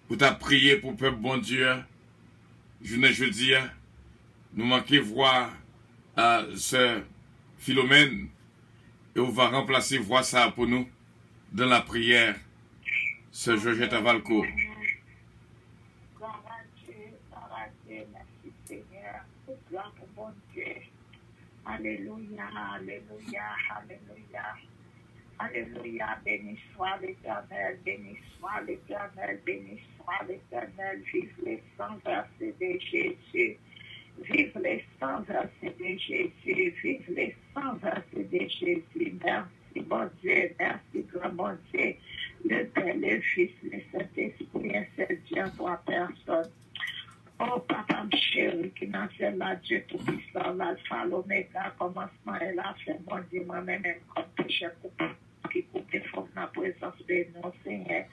pour ta prier pour le peuple bon Dieu. Je dis, nous manquons voir Sœur Philomène et on va remplacer voix ça pour nous dans la prière, Sœur Georgette Valcourt. Gloire à Dieu, merci Seigneur, gloire pour bon Dieu. Alléluia, alléluia, alléluia. Alléluia, béni soit l'Éternel, béni soit l'Éternel, béni soit l'Éternel. Vive les 100 versets de Jésus. Vive les 100 versets de Jésus. Vive les 100 versets de Jésus. Merci, bon Dieu. Merci, grand bon Dieu. Le Père, le Fils, le Saint-Esprit, un seul Dieu, trois personnes. Oh, Papa, chéri, qui n'a fait là, Dieu tout-puissant, l'alpha, l'oméga, commencement et la fin, bon Dieu, moi-même, comme péché coupé, qui coupe des formes dans la présence de nous, Seigneur.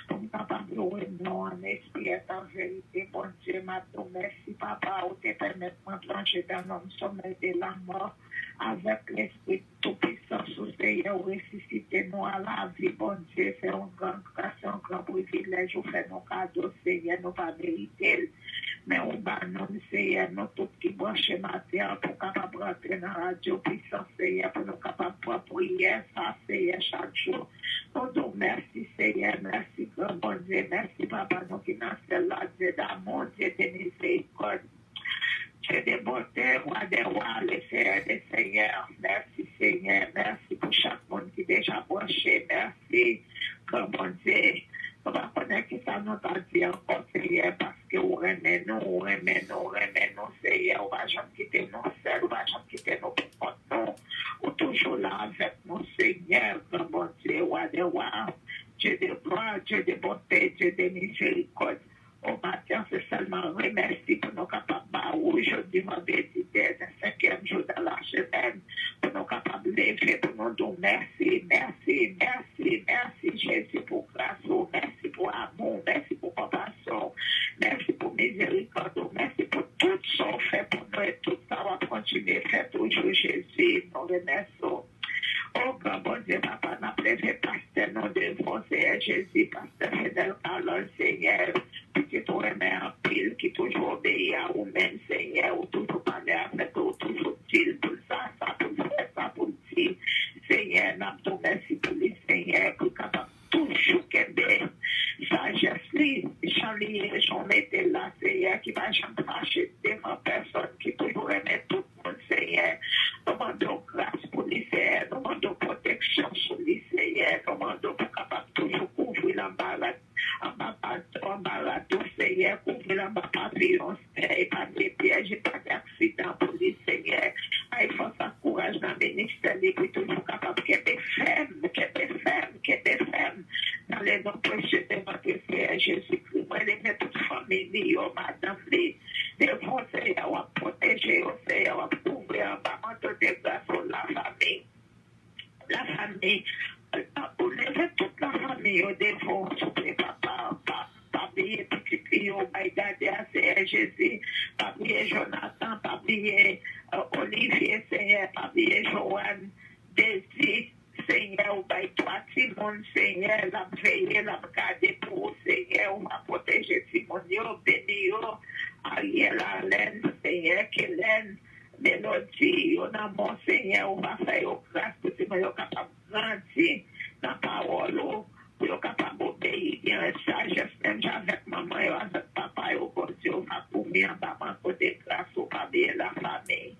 Pour nous, Papa, louer nous en esprit et en vérité, bon Dieu, m'adore, merci, Papa, où te permettre de plonger dans notre sommeil de la mort, avec l'esprit tout-puissant, sous Seigneur, ressusciter nous à la vie, bon Dieu, c'est un grand grâce, un grand privilège, vous faites nos cadeaux, Seigneur, nous pas mériter. Mais on va nous, Seigneur, nous tous qui branchent matin pour capable rentrer dans la radio puissance, Seigneur, pour nous capables de prier, ça, Seigneur, chaque jour. Nous disons merci, Seigneur, merci, grand bon Dieu, merci, Papa, nous qui nous sommes là, Dieu d'amour, Dieu de miséricorde. Dieu de bonté, roi des rois, le Seigneur des seigneurs. Merci, Seigneur, merci pour chaque monde qui est déjà branché, merci, grand bon Dieu. On va connaître que ça nous a dit encore, Seigneur, parce que vous remet nous, Seigneur. On va jamais quitter nous seuls, on va jamais quitter nous pour nous. On est toujours là avec nous, Seigneur, grand bon Dieu, roi des rois, Dieu de gloire, Dieu de bonté, Dieu de miséricorde. Au matin, c'est seulement remercier pour nous capables aujourd'hui, vendredi, le 5e jour de la semaine, pour nous capables de lever, pour nous dire merci, merci, merci, merci, Jésus, pour grâce, merci pour amour, merci pour compassion, merci pour miséricorde, merci pour tout ce qu'on fait pour nous et tout ça va continuer à faire toujours, Jésus, nous remercions. Oh, grand bon Dieu, Papa, n'a pleuré pas Jésus, Pasteur Fidel Carlos, Seigneur, petit tout remet en pile, qui toujours obéit à vous-même, Seigneur, ou toujours parler avec vous, toujours dire pour ça, pour faire ça, pour dire, Seigneur, n'a pas merci pour lui, Seigneur, pour capable toujours qu'aider, sagesse, Charlie, j'en étais là, Seigneur, qui va jamais fâcher devant personne, qui toujours remet tout le monde, Seigneur, demandons grâce pour lui, Seigneur, demandons protection sur lui, Seigneur, demandons pour capable toujours couvrir l'embarras, Seigneur, couvrir l'embarras, et pas de pièges, et pas d'accident pour lui, Seigneur. Il faut ça courage dans le ministère, et puis toujours capable qu'elle est ferme, dans les noms précieux de notre Seigneur Jésus-Christ. Moi, les mets toute famille, madame, les conseils, on va protéger, on va couvrir en bas, manteau de grâce pour la famille. La famille, pour lever toute la famille au défaut, s'il vous plaît, papa, papier, petit client, garder à Seigneur Jésus, papier Jonathan, papier Olivier, Seigneur, papier Joanne, Désir, Seigneur, ou by toi, Simon, Seigneur, la veiller, la garder pour Seigneur, on va protéger Simon, béni, Ariel, Alain, Seigneur, Kélène, Mélodie, on a mon Seigneur, on va faire grâce pour que nous sommes capables de grandir dans la parole, pour nous capable d'obéir, bien sagesse, même avec maman et avec papa, et au Dieu, on va couvrir en bas, en côté grâce, on va bien la famille,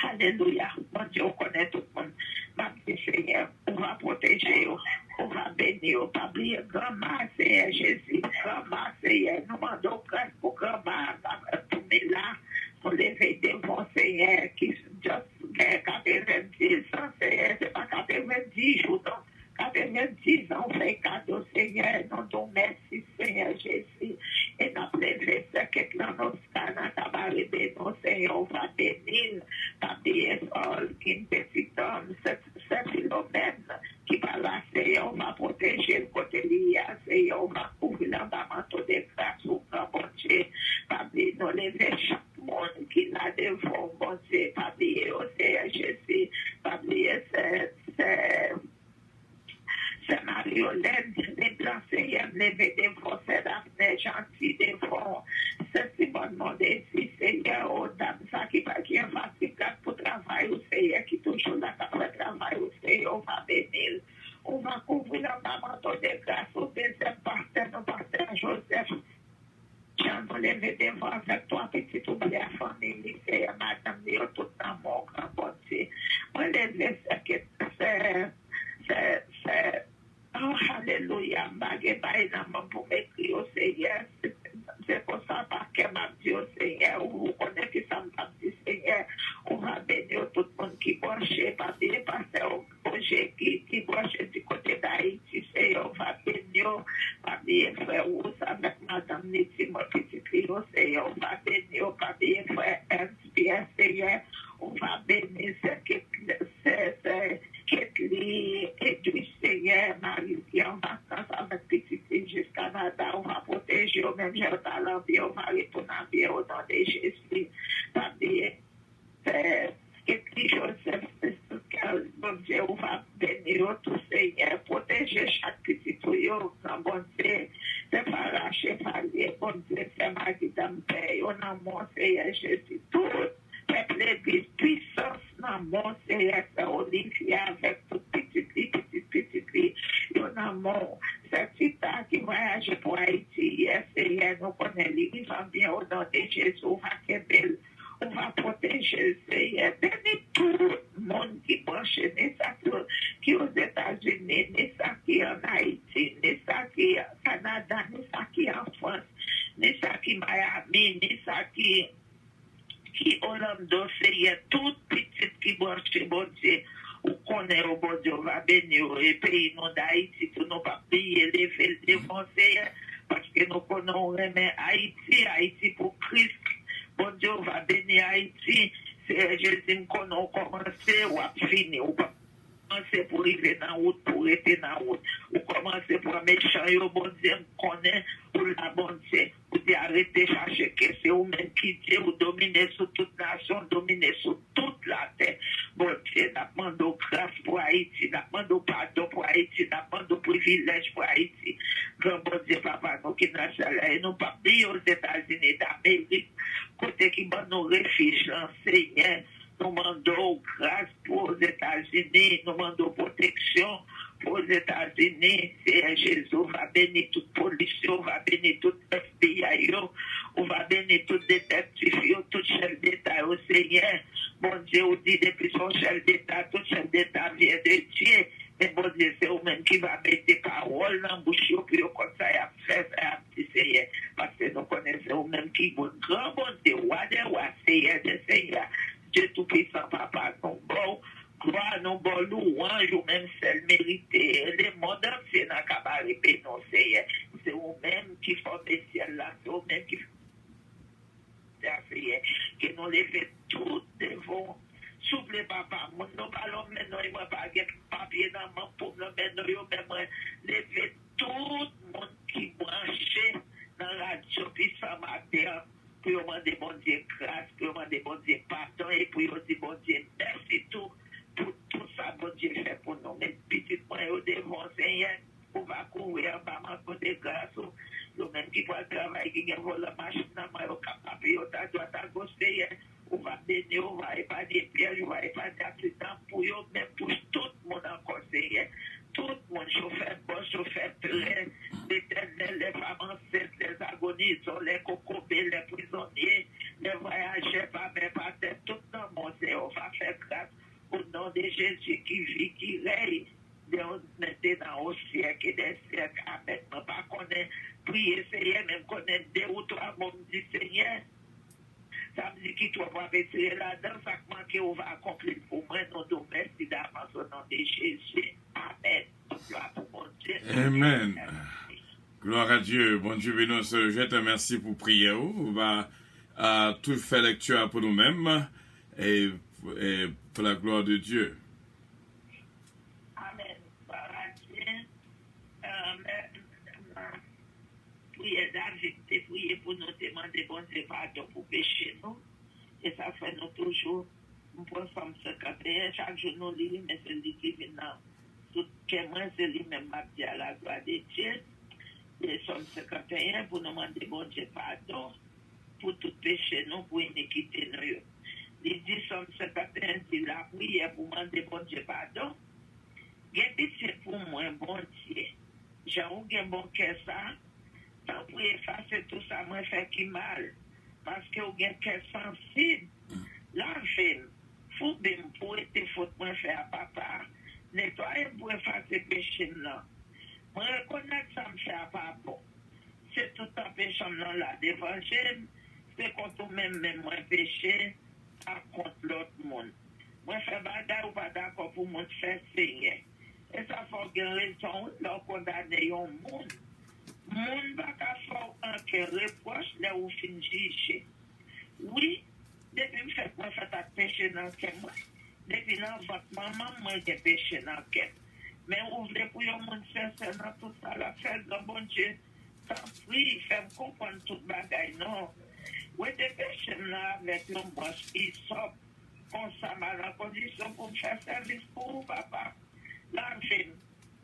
alléluia, mon Dieu, on connaît tout le monde, ma petite Seigneur, on va protéger, on va bénir, on va oublier grand-mère, Seigneur Jésus, grand-mère, Seigneur, nous demandons grâce pour grand-mère, pour là, pour lever devant Seigneur, qui juste 90 ans, Seigneur, c'est pas 90 jours, donc 90 ans, on fait cadeau, Seigneur, nous donnons merci, Seigneur Jésus, et nous lever ce qui est dans nos canaux, cabaret, nos Seigneur, on va bénir, papier, sol, qui est petit homme, c'est Philomène, qui va là, Seigneur, on va protéger le côté lié, Seigneur, on va couvrir l'embarmanteau des grâces, au grand bon Dieu, papier, nous lever chaque monde qui l'a devant, bon Dieu, papier, au Seigneur Jésus, papier, c'est Mariolène, les blancs, Seigneur, lever devant, c'est Daphné, gentil devant, c'est Simon Mondesi, Seigneur, aux dames, ça qui est facile pour travailler, au Seigneur, qui toujours là, pour travailler, au Seigneur, on va bénir. On va couvrir l'embarmanteau de grâce au deuxième partenaire Joseph. Jean, nous lever devant avec toi, petit oubli à famille, Seigneur, madame, tout dans mon grand bon Dieu. On lever c'est oh, alléluia, pour m'écrire au Seigneur, c'est pour ça que m'a dit au Seigneur, vous connaissez que ça m'a dit Seigneur, on va bénir tout le monde qui branche, papier, pasteur, projet qui branche du côté d'Haïti, Seigneur, on va bénir, papier, frère, avec madame Niti, mon petit client, Seigneur, on va bénir, papier, frère, Pierre, Seigneur, on va bénir, Ketli, Edwige, Seigneur, Marie, qui est en vacances avec petit jusqu'au Canada, on va protéger, même j'ai un talent bien, on va retourner bien au nom de Jésus. Papier, Ketli, Joseph, bon Dieu, on va bénir tout Seigneur, protéger chaque petit tuyau, bon Dieu, c'est pas lâcher, bon Dieu, c'est ma guidame, on a mon Seigneur Jésus, tout. Peuple l'église, puissance dans mon Seigneur, c'est Olivier avec tout petit, il y en a mon, c'est Tita qui voyage pour Haïti, Seigneur, nous connaissons l'église, va bien au nom de Jésus, on va qu'elle, on va protéger Seigneur, bénis tout le monde qui branche, n'est ça qui aux États-Unis, n'est ça qui en Haïti, n'est ça qui au Canada, n'est ça qui en France, n'est ça qui Miami, n'est ça qui Orlando, Seigneur, toute petite qui branche, bon Dieu, ou connaît au bon Dieu, va bénir, et pays nous d'Haïti, tout nous pas payer, lever devant Seigneur, parce que nous connaissons vraiment Haïti pour Christ, bon Dieu, va bénir Haïti, Seigneur Jésus, nous connaissons commencer ou à finir, ou pas commencé pour arriver dans la route, pour rester dans la route. Ou commencé pour méchant, bon Dieu, me connaît, pour la bonne Dieu. Ou dit arrêtez chercher que c'est vous même qui dit, ou dominer sur toute nation, dominer sur toute la terre. Bon Dieu, nous demandons grâce pour Haïti, nous demandons pardon pour Haïti, nous demandons privilège pour Haïti. Grand bon Dieu, papa, nous qui nous sommes là, et nous pas oublier aux États-Unis d'Amérique, côté qui va nous refuge, Seigneur. Nous demandons grâce pour les États-Unis, nous demandons protection pour les États-Unis. Seigneur Jésus, on va bénir toute police, on va bénir toute FBI, on va bénir tout détective, tout chef d'État, au Seigneur. Bon Dieu, on dit depuis son chef d'État, tout chef d'État vient de Dieu. Mais bon Dieu, c'est vous-même qui va mettre des paroles dans la bouche, puis comme ça, il a fait un petit Seigneur. Parce que nous connaissons vous-même qui est grand bon Dieu, roi des rois, Seigneur des seigneurs. Dieu Tout-Puissant, Papa, nous bon, gloire, nous bon, louange, ou même celle méritée. Les mondes entiers n'a qu'à pas répéter, non, Seigneur. C'est vous-même qui font des ciels là, c'est vous-même qui font Seigneur, que nous levons tout devant. Souple, Papa, nous parlons maintenant, il ne va pas de papier dans mon pour nous maintenant, lever tout le monde qui branche dans la radio, puis ça matin. Pour demander bon Dieu grâce, pour demander bon Dieu pardon, et pour dire bon Dieu merci tout, pour tout ça bon Dieu fait pour nous. Mais petit point au devant, Seigneur, on va courir en bas, mon côté grâce, le même qui va travailler, qui va la machine, on va capable, on va droite à gauche, Seigneur, on va bénir, on va épargner pièges, on va épargner accidents pour eux, même pour tout le monde encore, Seigneur. Tout le monde, chauffeur bon, chauffeur plein, l'éternel, les femmes enceintes, les agonisants, les cocobés, les prisonniers, les voyageurs, pas même pas tête, tout le monde, on va faire grâce au nom de Jésus qui vit, qui règne, de maintenant au siècle et des siècles. Amen. Je ne pas connaître, prier, Seigneur, même connaître deux ou trois mots, dit Seigneur. Ça me dit qu'il doit pas retirer là-dedans, ça manque, on va accomplir pour moi, non, donc merci d'avance au nom de Jésus. Amen. Gloire pour mon Dieu. Amen. Gloire à Dieu. Bon Dieu, béni, je te remercie pour prier. On va tout faire lecture pour nous-mêmes et pour la gloire de Dieu. Amen. Amen. Priez David, priez pour nous demander bon Dieu pardon pour pécher nous. Et ça fait nous toujours. Nous prenons Somme 51, chaque jour nous lisons, mais c'est lui qui vient tout moi, c'est lui-même qui a la gloire de Dieu. Et Somme 51 pour nous demander bon Dieu pardon pour tout péché nous, pour iniquité nous. Il dit Somme 51, dit la prière pour demander bon Dieu pardon. J'ai pitié pour moi, bon Dieu. J'ai un bon cœur ça. Tant pour effacer tout ça, moi fait qui mal. Parce que vous avez un cœur sensible. L'enfer, faut bien pour être faute, moi faire à papa. Nettoyer pour effacer péché là. Moi reconnais que ça me fait à papa. C'est tout un péché dans la d'évangile. C'est contre même moi péché à contre l'autre monde. Moi faire bagarre ou pas d'accord pour mon faire Seigneur. Et ça fait une raison de condamner un monde. Moun va ka faire un reproche là où fin juger. Oui, depuis que je fais un péché dans le cœur, depuis que votre maman, moi j'ai péché dans le cœur. Mais vous voulez pour un monde sincère dans tout ça, la faire de bon Dieu, tant pis, faites comprendre toute bagaille, non. Oui, des péchés là avec un boss, il sort comme ça, mal en condition pour me faire service pour vous, papa. Là,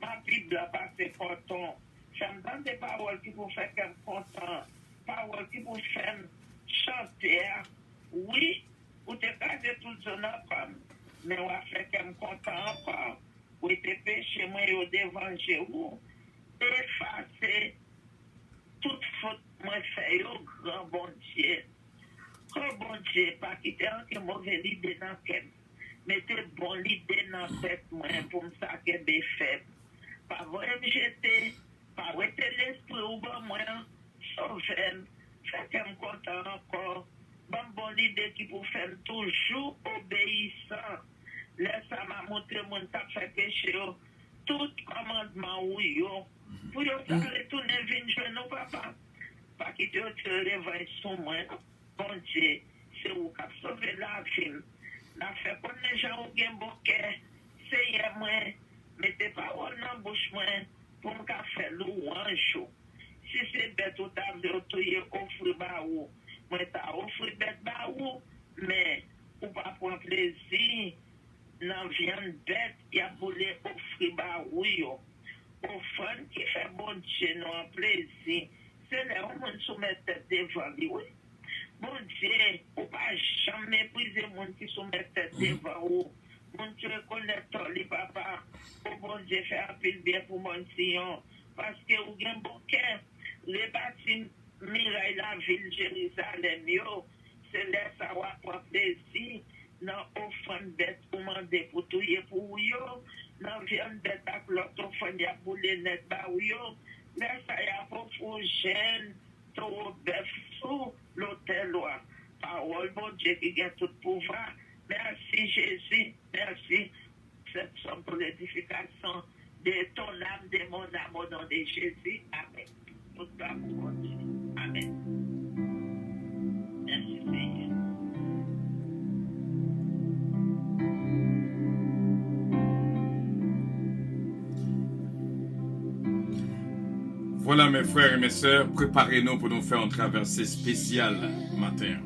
ma Bible a passé content. Ça me donne des paroles qui vous font qu'elle content, paroles qui vous font chanter. Oui, vous te casez tout le temps comme, mais vous faites qu'elle content encore. Vous êtes péché, moi, au devant chez vous. Effacez toute faute, moi, fait au grand bon Dieu. Grand bon Dieu, pas quitter un mauvais idée dans la tête. Mettez bon idée dans la tête, moi, pour me saquer des faibles. Pas vrai, me jeter. Pas rester l'esprit ou bon moi, sauver, faire qu'elle content encore. Bon idée qui pour faire toujours obéissant. Laisse ça m'a montré mon tap fait péché. Tout commandement ou yo. Pour yo ça retourner vin jouer nos papa. Pas quitter te réveil sur moi. Bon Dieu, c'est où qu'a sauvé la vie. La fait qu'on les gens au gain bon cœur. Seigneur, moi, mettez parole dans la bouche moi pour me faire louange. Si c'est bête ou t'as offrir baou, moi t'as offert bête baou, mais ou pas prendre plaisir dans viande bête, il y a voulu offrir baou yo. Offrande qui fait bon Dieu non plaisir, c'est là où on soumet tête devant lui. Bon Dieu, ou pas jamais mépriser les gens qui soumettent tête devant vous. Mon Dieu reconnaît les papa, pour bon Dieu faire un peu bien pour mon Sion, parce que vous avez un bon cœur, les bâtiments, miraille la ville Jérusalem, c'est là ça va prendre plaisir, dans l'offrande bête pour demander pour tout et pour yo, dans viande bête avec l'autre offrande pour les net, là ça y a pour gêne, tout bœuf sous l'hôtel, parole, bon Dieu qui a tout pouvoir. Merci Jésus, merci cette somme pour l'édification de ton âme, de mon âme, au nom de Jésus. Amen. Tout ça pour continuer. Amen. Merci Seigneur. Voilà mes frères et mes sœurs, préparez-nous pour nous faire une traversée spéciale matin.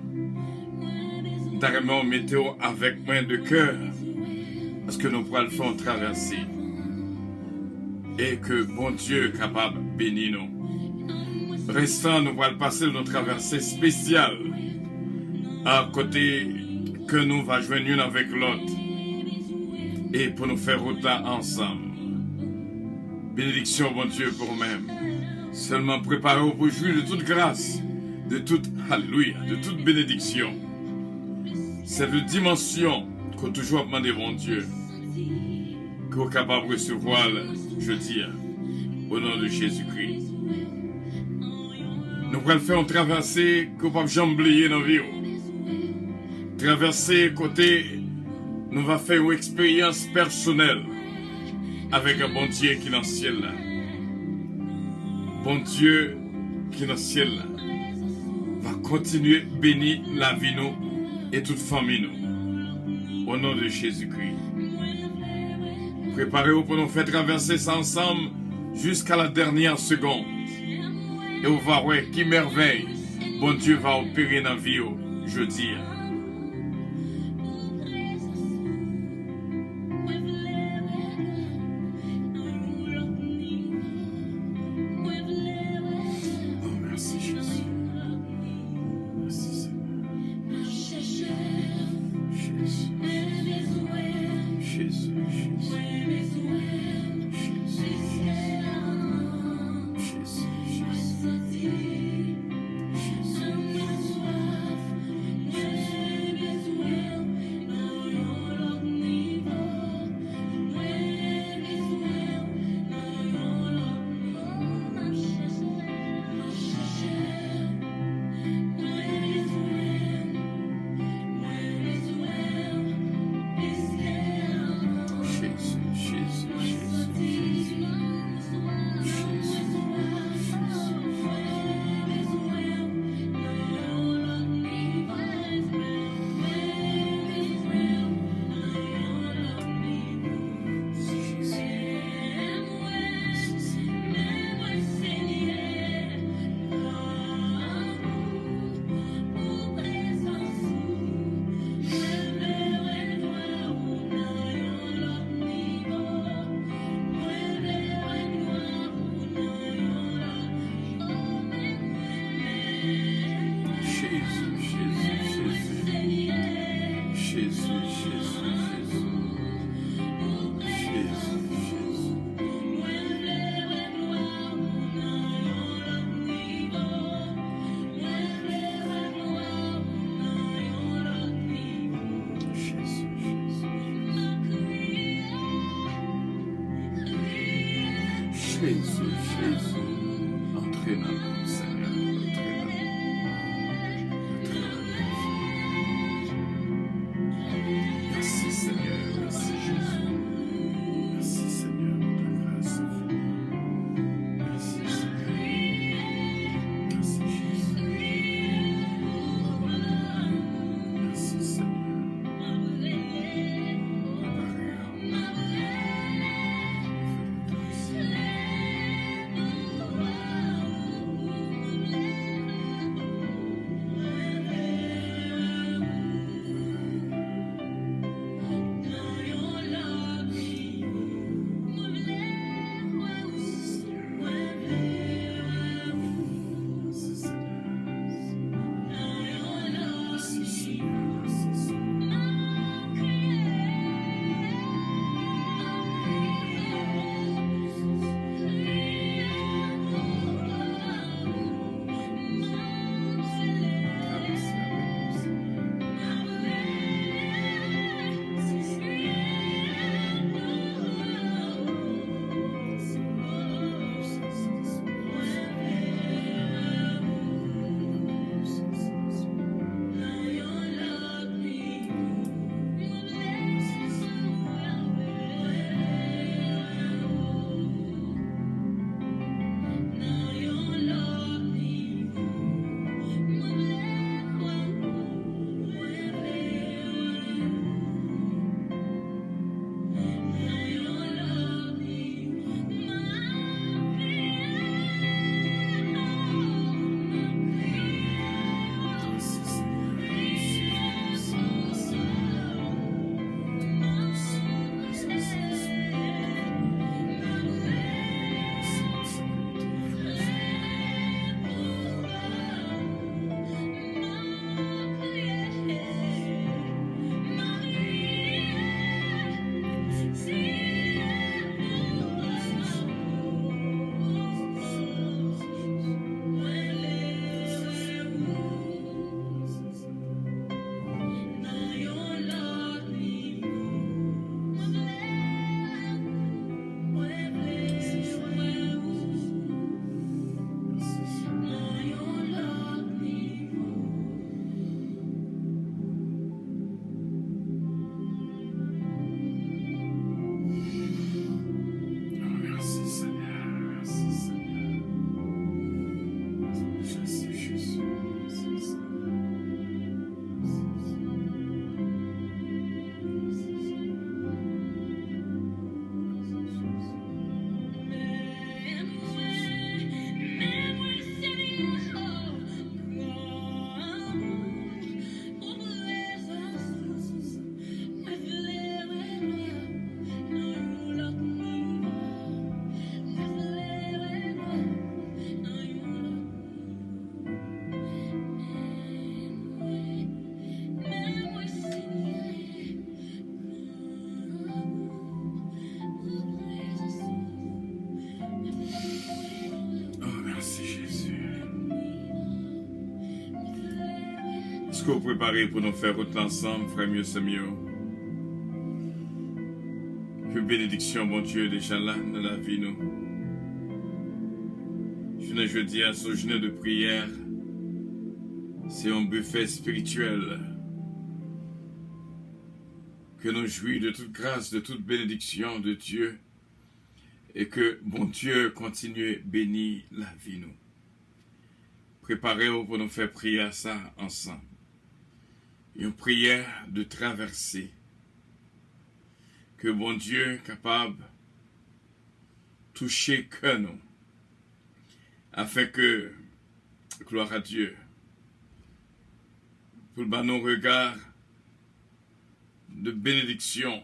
Carrément, mettez-vous avec moins de cœur, parce que nous pourrons le faire traverser. Et que bon Dieu est capable de bénir nous. Restant, nous pourrons passer nos traversées spéciales, à côté que nous va joindre l'une avec l'autre, et pour nous faire autant ensemble. Bénédiction, bon Dieu, pour nous-mêmes. Seulement préparez-vous pour jouir de toute grâce, de toute alléluia, de toute bénédiction. Cette dimension qu'on toujours demandé mon Dieu, qu'on est capable de recevoir, je dis, au nom de Jésus-Christ. Nous pourrons faire une traversée qu'on ne peut jamais oublier dans la vie. Traverser côté, nous va faire une expérience personnelle avec un bon Dieu qui est dans le ciel. Bon Dieu qui est dans le ciel va continuer à bénir la vie nous et toute famille nous. Au nom de Jésus-Christ. Préparez-vous pour nous faire traverser ça ensemble jusqu'à la dernière seconde. Et vous va voir qui merveille. Bon Dieu va opérer dans la vie, je dis. Jésus, entrez dans nous, Seigneur, entrez dans nous. Entrez dans nous. Merci, Seigneur, merci, Jésus. Merci, Seigneur, pour ta grâce infinie. Merci, Seigneur. Merci, Jésus. Merci, Seigneur. Préparez-vous. Ce que vous préparez pour nous faire route ensemble, frère mieux, c'est mieux. Que bénédiction, bon Dieu, déjà là, dans la vie, nous. Je dis à ce journée de prière, c'est un buffet spirituel. Que nous jouissons de toute grâce, de toute bénédiction de Dieu. Et que, bon Dieu, continue à bénir la vie, nous. Préparez-vous pour nous faire prier à ça ensemble. Une prière de traversée. Que bon Dieu est capable de toucher que nous. Afin que, gloire à Dieu, pour le nos regards de bénédiction,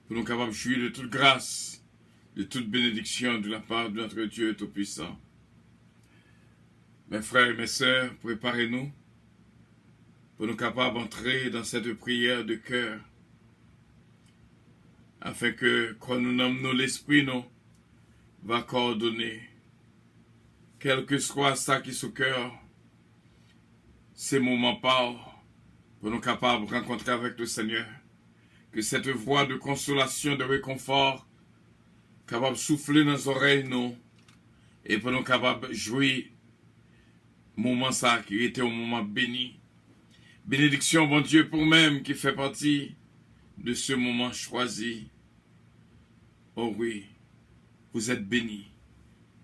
pour nous capables de jouir de toute grâce, de toute bénédiction de la part de notre Dieu Tout-Puissant. Mes frères et mes sœurs, préparez-nous pour nous capables d'entrer dans cette prière de cœur, afin que quand nous nommons l'esprit, nous va coordonner, quel que soit ça qui est sous cœur, ces moments par pour nous capables de rencontrer avec le Seigneur, que cette voix de consolation, de réconfort, capable de souffler dans nos oreilles, nous, et pour nous capables de jouir moment ça qui était un moment béni. Bénédiction, bon Dieu, pour même qui fait partie de ce moment choisi. Oh oui, vous êtes bénis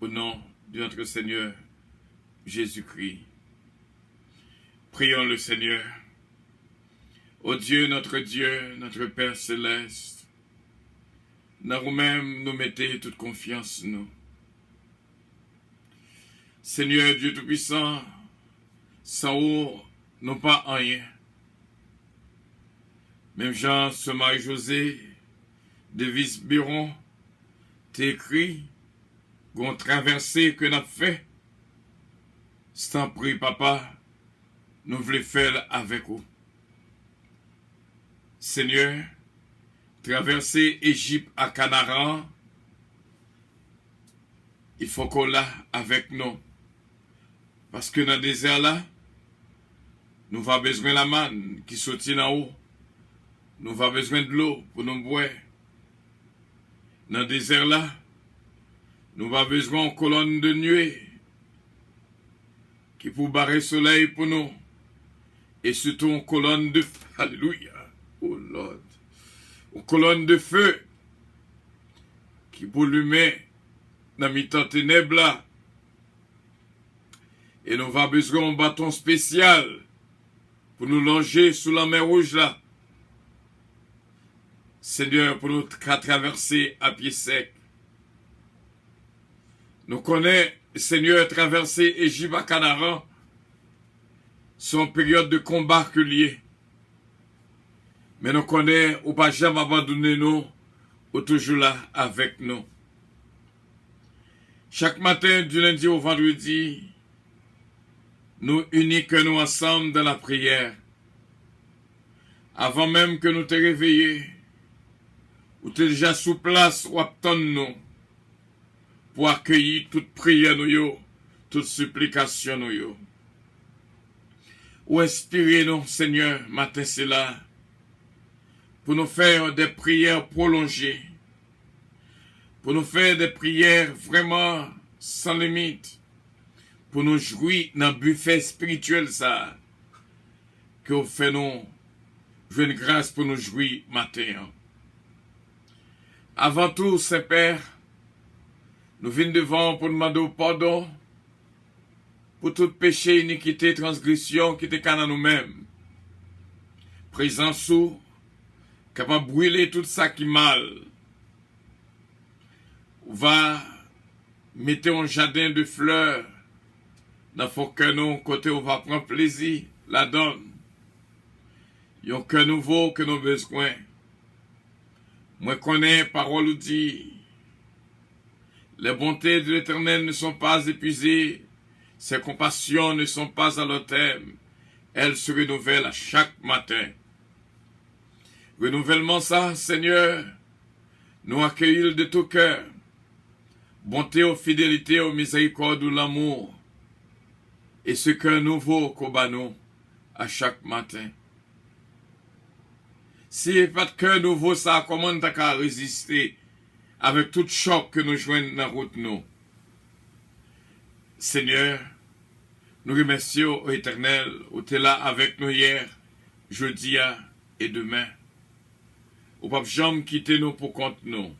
au nom de notre Seigneur Jésus-Christ. Prions le Seigneur. Ô Dieu, notre Père céleste, dans nous-mêmes nous mettez toute confiance, nous. Seigneur Dieu Tout-Puissant, sans vous, non pas rien. Même Jean, ce Marie-José, Davis Biron, t'écrit, qu'on traversée que n'a fait. C'est un prix, papa, nous voulons faire avec vous. Seigneur, traverser Égypte à Canaan, il faut qu'on l'a avec nous. Parce que dans le désert là, nous avons besoin de la manne qui sortit en haut. Nous avons besoin de l'eau pour nous boire. Dans le désert là, nous avons besoin d'une colonne de nuée qui pour barrer le soleil pour nous. Et surtout une colonne de feu. Alléluia. Oh Lord. Une colonne de feu qui pour l'humain dans mi-temps ténèbres là. Et nous avons besoin d'un bâton spécial pour nous longer sous la mer rouge là. Seigneur, pour nous traverser à pied sec. Nous connaissons, Seigneur, traverser Égypte à Canaan. C'est une période de combat que lié. Mais nous connaissons, ou pas jamais abandonner nous, ou toujours là avec nous. Chaque matin, du lundi au vendredi, nous uniquons ensemble dans la prière. Avant même que nous te réveillions, ou t'es déjà sous place, ou attendons-nous, pour accueillir toute prière nous, toute supplication nous. Ou inspirez-nous, Seigneur, matin c'est là, pour nous faire des prières prolongées, pour nous faire des prières vraiment sans limite, pour nous jouir dans le buffet spirituel ça, que vous faites nous, jouer une grâce pour nous jouir matin. Avant tout, Saint-Père, nous venons devant pour demander pardon pour tout péché, iniquité, transgression qui était dans nous-mêmes. Présent sous, capable de brûler tout ça qui est mal. On va mettre un jardin de fleurs dans le cœur nous, côté où on va prendre plaisir, la donne. Il y a un cœur nouveau que nous avons besoin. Moi, je connais parole dit. Les bontés de l'Éternel ne sont pas épuisées, ses compassions ne sont pas à leur terme. Elles se renouvellent à chaque matin. Renouvellement ça, Seigneur, nous accueillons de tout cœur. Bonté aux fidélités, aux miséricordes, aux l'amour. Et ce cœur nouveau qu'au nous à chaque matin. Si pas de cœur nouveau, ça, comment t'as qu'à résister avec tout choc que nous joignons dans la route nous? Seigneur, nous remercions au Éternel, où tu es là avec nous hier, jeudi et demain. Ou pas jamais quitter nous pour compte nous.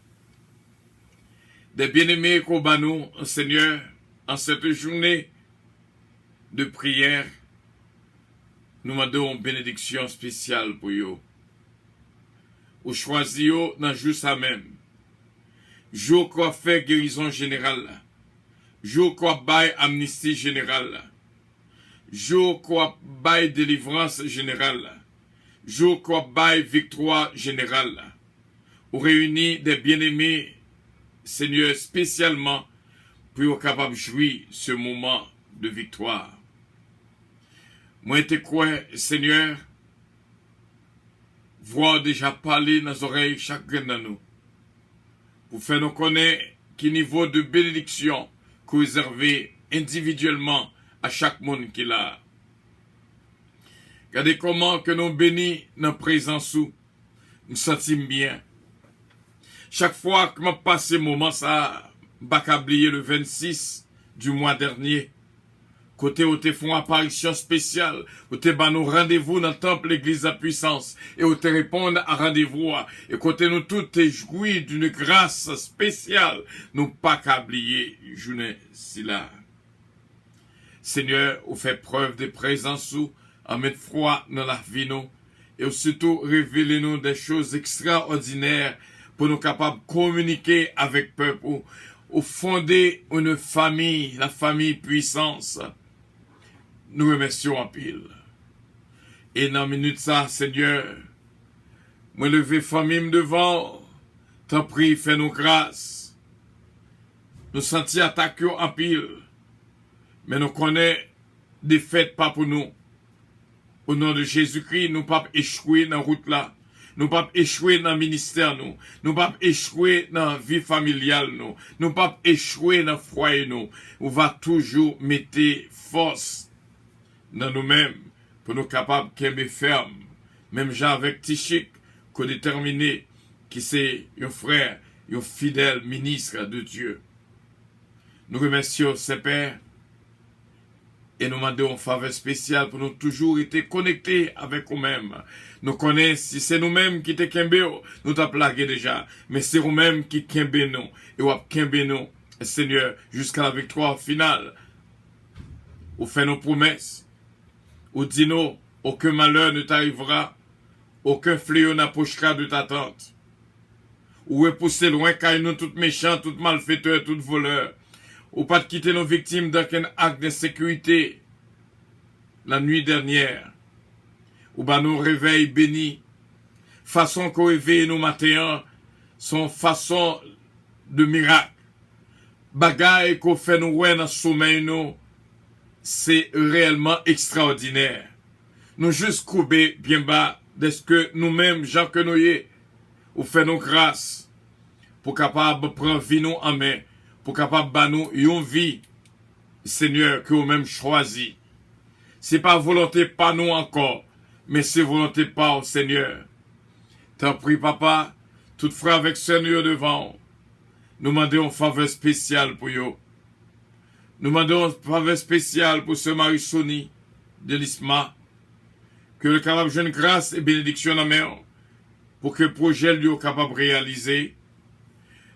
Des bien-aimés qu'on bat nous, Seigneur, en cette journée de prière, nous demandons une bénédiction spéciale pour eux. Ou choisir dans jour ça même. Jour qu'on fait guérison générale. Jour qu'on baille amnistie générale. Jour qu'on baille délivrance générale. Jour qu'on baille victoire générale. Ou réunir des bien-aimés, Seigneur, spécialement pour être capable de jouir ce moment de victoire. Moi, je crois, Seigneur, voir déjà parler dans les oreilles chacun de nous, pour faire nous connaître quel niveau de bénédiction que vous réservez individuellement à chaque monde qui l'a. Regardez comment que nous bénis dans la présence où nous sentons bien. Chaque fois que je passe ce moment, ça, je oublier le 26 du mois dernier. Côté où te font apparition spéciale, où te ban nous rendez-vous dans le temple l'église de la puissance, et où te répondent à rendez-vous, et côté nous tous te jouis d'une grâce spéciale, nous pas qu'à oublier, journée si là. Seigneur, vous fait preuve de présence ou, en mettre froid dans la vie nous, et surtout révéler nous des choses extraordinaires pour nous capables de communiquer avec le peuple, ou fonder une famille, la famille puissance. Nous remercions en pile. Et dans la minute ça, Seigneur, moi lever famille devant, t'en prie, fais-nous grâce. Nous sentis attaqués en pile, mais nous connaissons des fêtes pas pour nous. Au nom de Jésus-Christ, nous ne pouvons pas échouer dans la route là. Nous ne pouvons pas échouer dans le ministère, nous. Nous ne pouvons pas échouer dans la vie familiale, nous. Nous ne pouvons pas échouer dans le foyer, nous. On va toujours mettre force dans nous-mêmes pour nous capables de ferme. Même gens avec Tichik, qu'on déterminé qui c'est un frère, un fidèle ministre de Dieu. Nous remercions ces pères et nous demandons une faveur spéciale pour nous toujours être connectés avec nous-mêmes. Nous connaissons, si c'est nous-mêmes qui te kembe, nous t'a plagué déjà. Mais c'est nous-mêmes qui kembe nous. Et ou kembe nous, Seigneur, jusqu'à la victoire finale. Ou fait nos promesses. Ou dis nous, aucun malheur ne t'arrivera. Aucun fléau n'approchera de ta tente. Ou repousser loin car nous tout méchants, tout malfaiteurs, tout voleurs. Ou pas de quitter nos victimes d'aucun acte d'insécurité. La nuit dernière. Ou bah nous réveil bénis. Façon qu'on réveille nos matins, son façon de miracle. Bagaille qu'on fait nous ouais dans le sommeil nous, c'est réellement extraordinaire. Nous juste couper bien bas de ce que nous-mêmes, gens que nous y est, ou fait nos grâces, pour capable prendre vie nous en main, pour capable de nous une vie, Seigneur, que nous-mêmes choisi. C'est pas volonté pas nous encore, mais c'est volonté pas au Seigneur. T'en prie, papa, tout frère avec Seigneur devant. Nous demandons une faveur spéciale pour eux. Nous demandons une faveur spéciale pour ce mari Sony de l'ISMA. Que le capable jeune grâce et bénédiction en main pour que le projet lui soit capable de réaliser.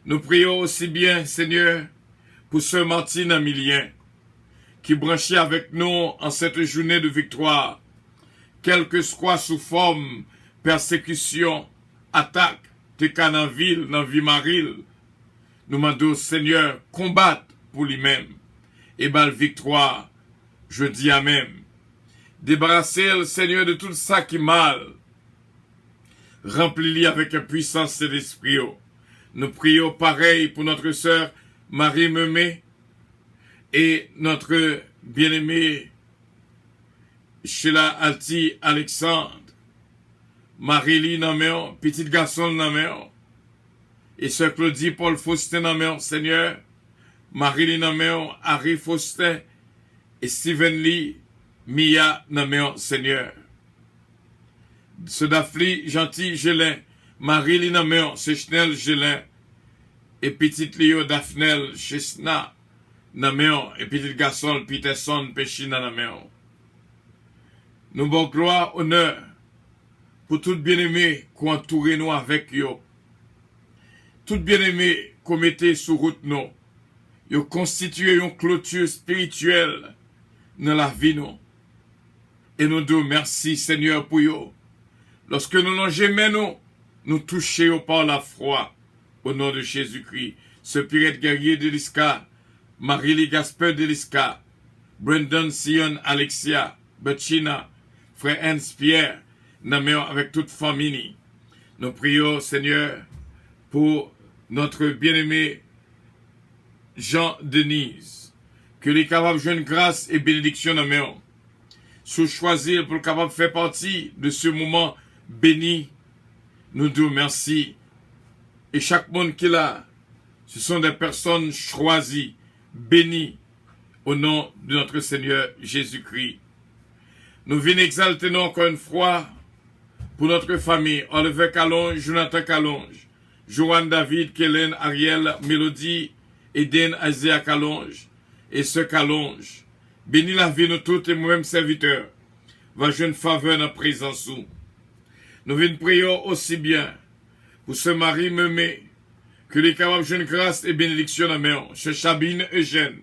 Nous prions aussi bien, Seigneur, pour ce Martine Amilien qui branchit avec nous en cette journée de victoire, quelle que soit sous forme, persécution, attaque, te cas dans ville, dans vie maril. Nous demandons, Seigneur, combattre pour lui-même et bal victoire. Je dis Amen. Débarrasser le Seigneur de tout ça qui est mal. Remplis-le avec une puissance de l'esprit. Nous prions pareil pour notre sœur Marie Memé et notre bien-aimé Sheila Alti Alexandre. Marie-Lie Naméon, petit garçon Naméon. Et sœur Claudie Paul Faustin Naméon, Seigneur. Marie-Lie Naméon, Harry Faustin et Steven Lee. Mia Naméon Seigneur. Ce Dafli Gentil Gelin, Marie Naméon, Sechnel Gelin, et petite Lio Daphnel Chesna Naméon, et petit garçon Peterson Péchina Naméon. Nous bon gloire, honneur, pour tout bien-aimé qui entoure nous avec yo. Tout bien-aimé qu'on mette sous route nous. Yo constitué une clôture spirituelle dans la vie nous. Et nous disons merci Seigneur pour yo. Lorsque nous n'en jamais nous touchons par la foi au nom de Jésus-Christ. Ce pirate guerrier de l'Iska, Marie-Lie Gasper de l'Iska, Brendan Sion Alexia, Betchina, Frère Hans Pierre, Naméon avec toute famille. Nous prions, Seigneur, pour notre bien-aimé Jean-Denise, que les capables de joindre grâce et bénédiction, Naméon, sous choisir pour le capable de faire partie de ce moment béni. Nous disons merci. Et chaque monde qui est là, ce sont des personnes choisies, bénies, au nom de notre Seigneur Jésus-Christ. Nous venons exalter nous encore une fois pour notre famille, Oliver Calonge, Jonathan Calonge, Joanne David, Kellen, Ariel, Mélodie, Eden, Isaiah Calonge, et ce Calonge. Bénis la vie nous toutes et moi-même serviteur. Va jeune faveur dans la présence où. Nous venons prier aussi bien pour ce mari meumé, que les capables jeune grâce et bénédiction à main, chez Chabine Eugène.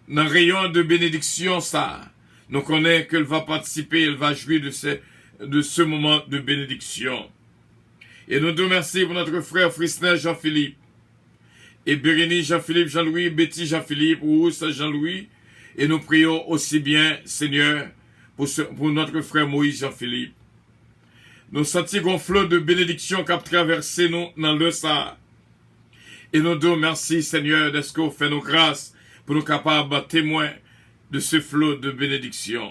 Dans le rayon de bénédiction, ça, nous connaissons qu'elle va participer, elle va jouir de ce moment de bénédiction. Et nous te remercions pour notre frère Frisnel Jean-Philippe, et Bérénice Jean-Philippe Jean-Louis, Betty Jean-Philippe, Rousse Jean-Louis, et nous prions aussi bien, Seigneur, pour notre frère Moïse Jean-Philippe. Nous sentons un flot de bénédiction qui a traversé nous dans le Sahara. Et nous disons merci, Seigneur, de ce que vous faites nos grâces pour nous capables de témoins de ce flot de bénédiction.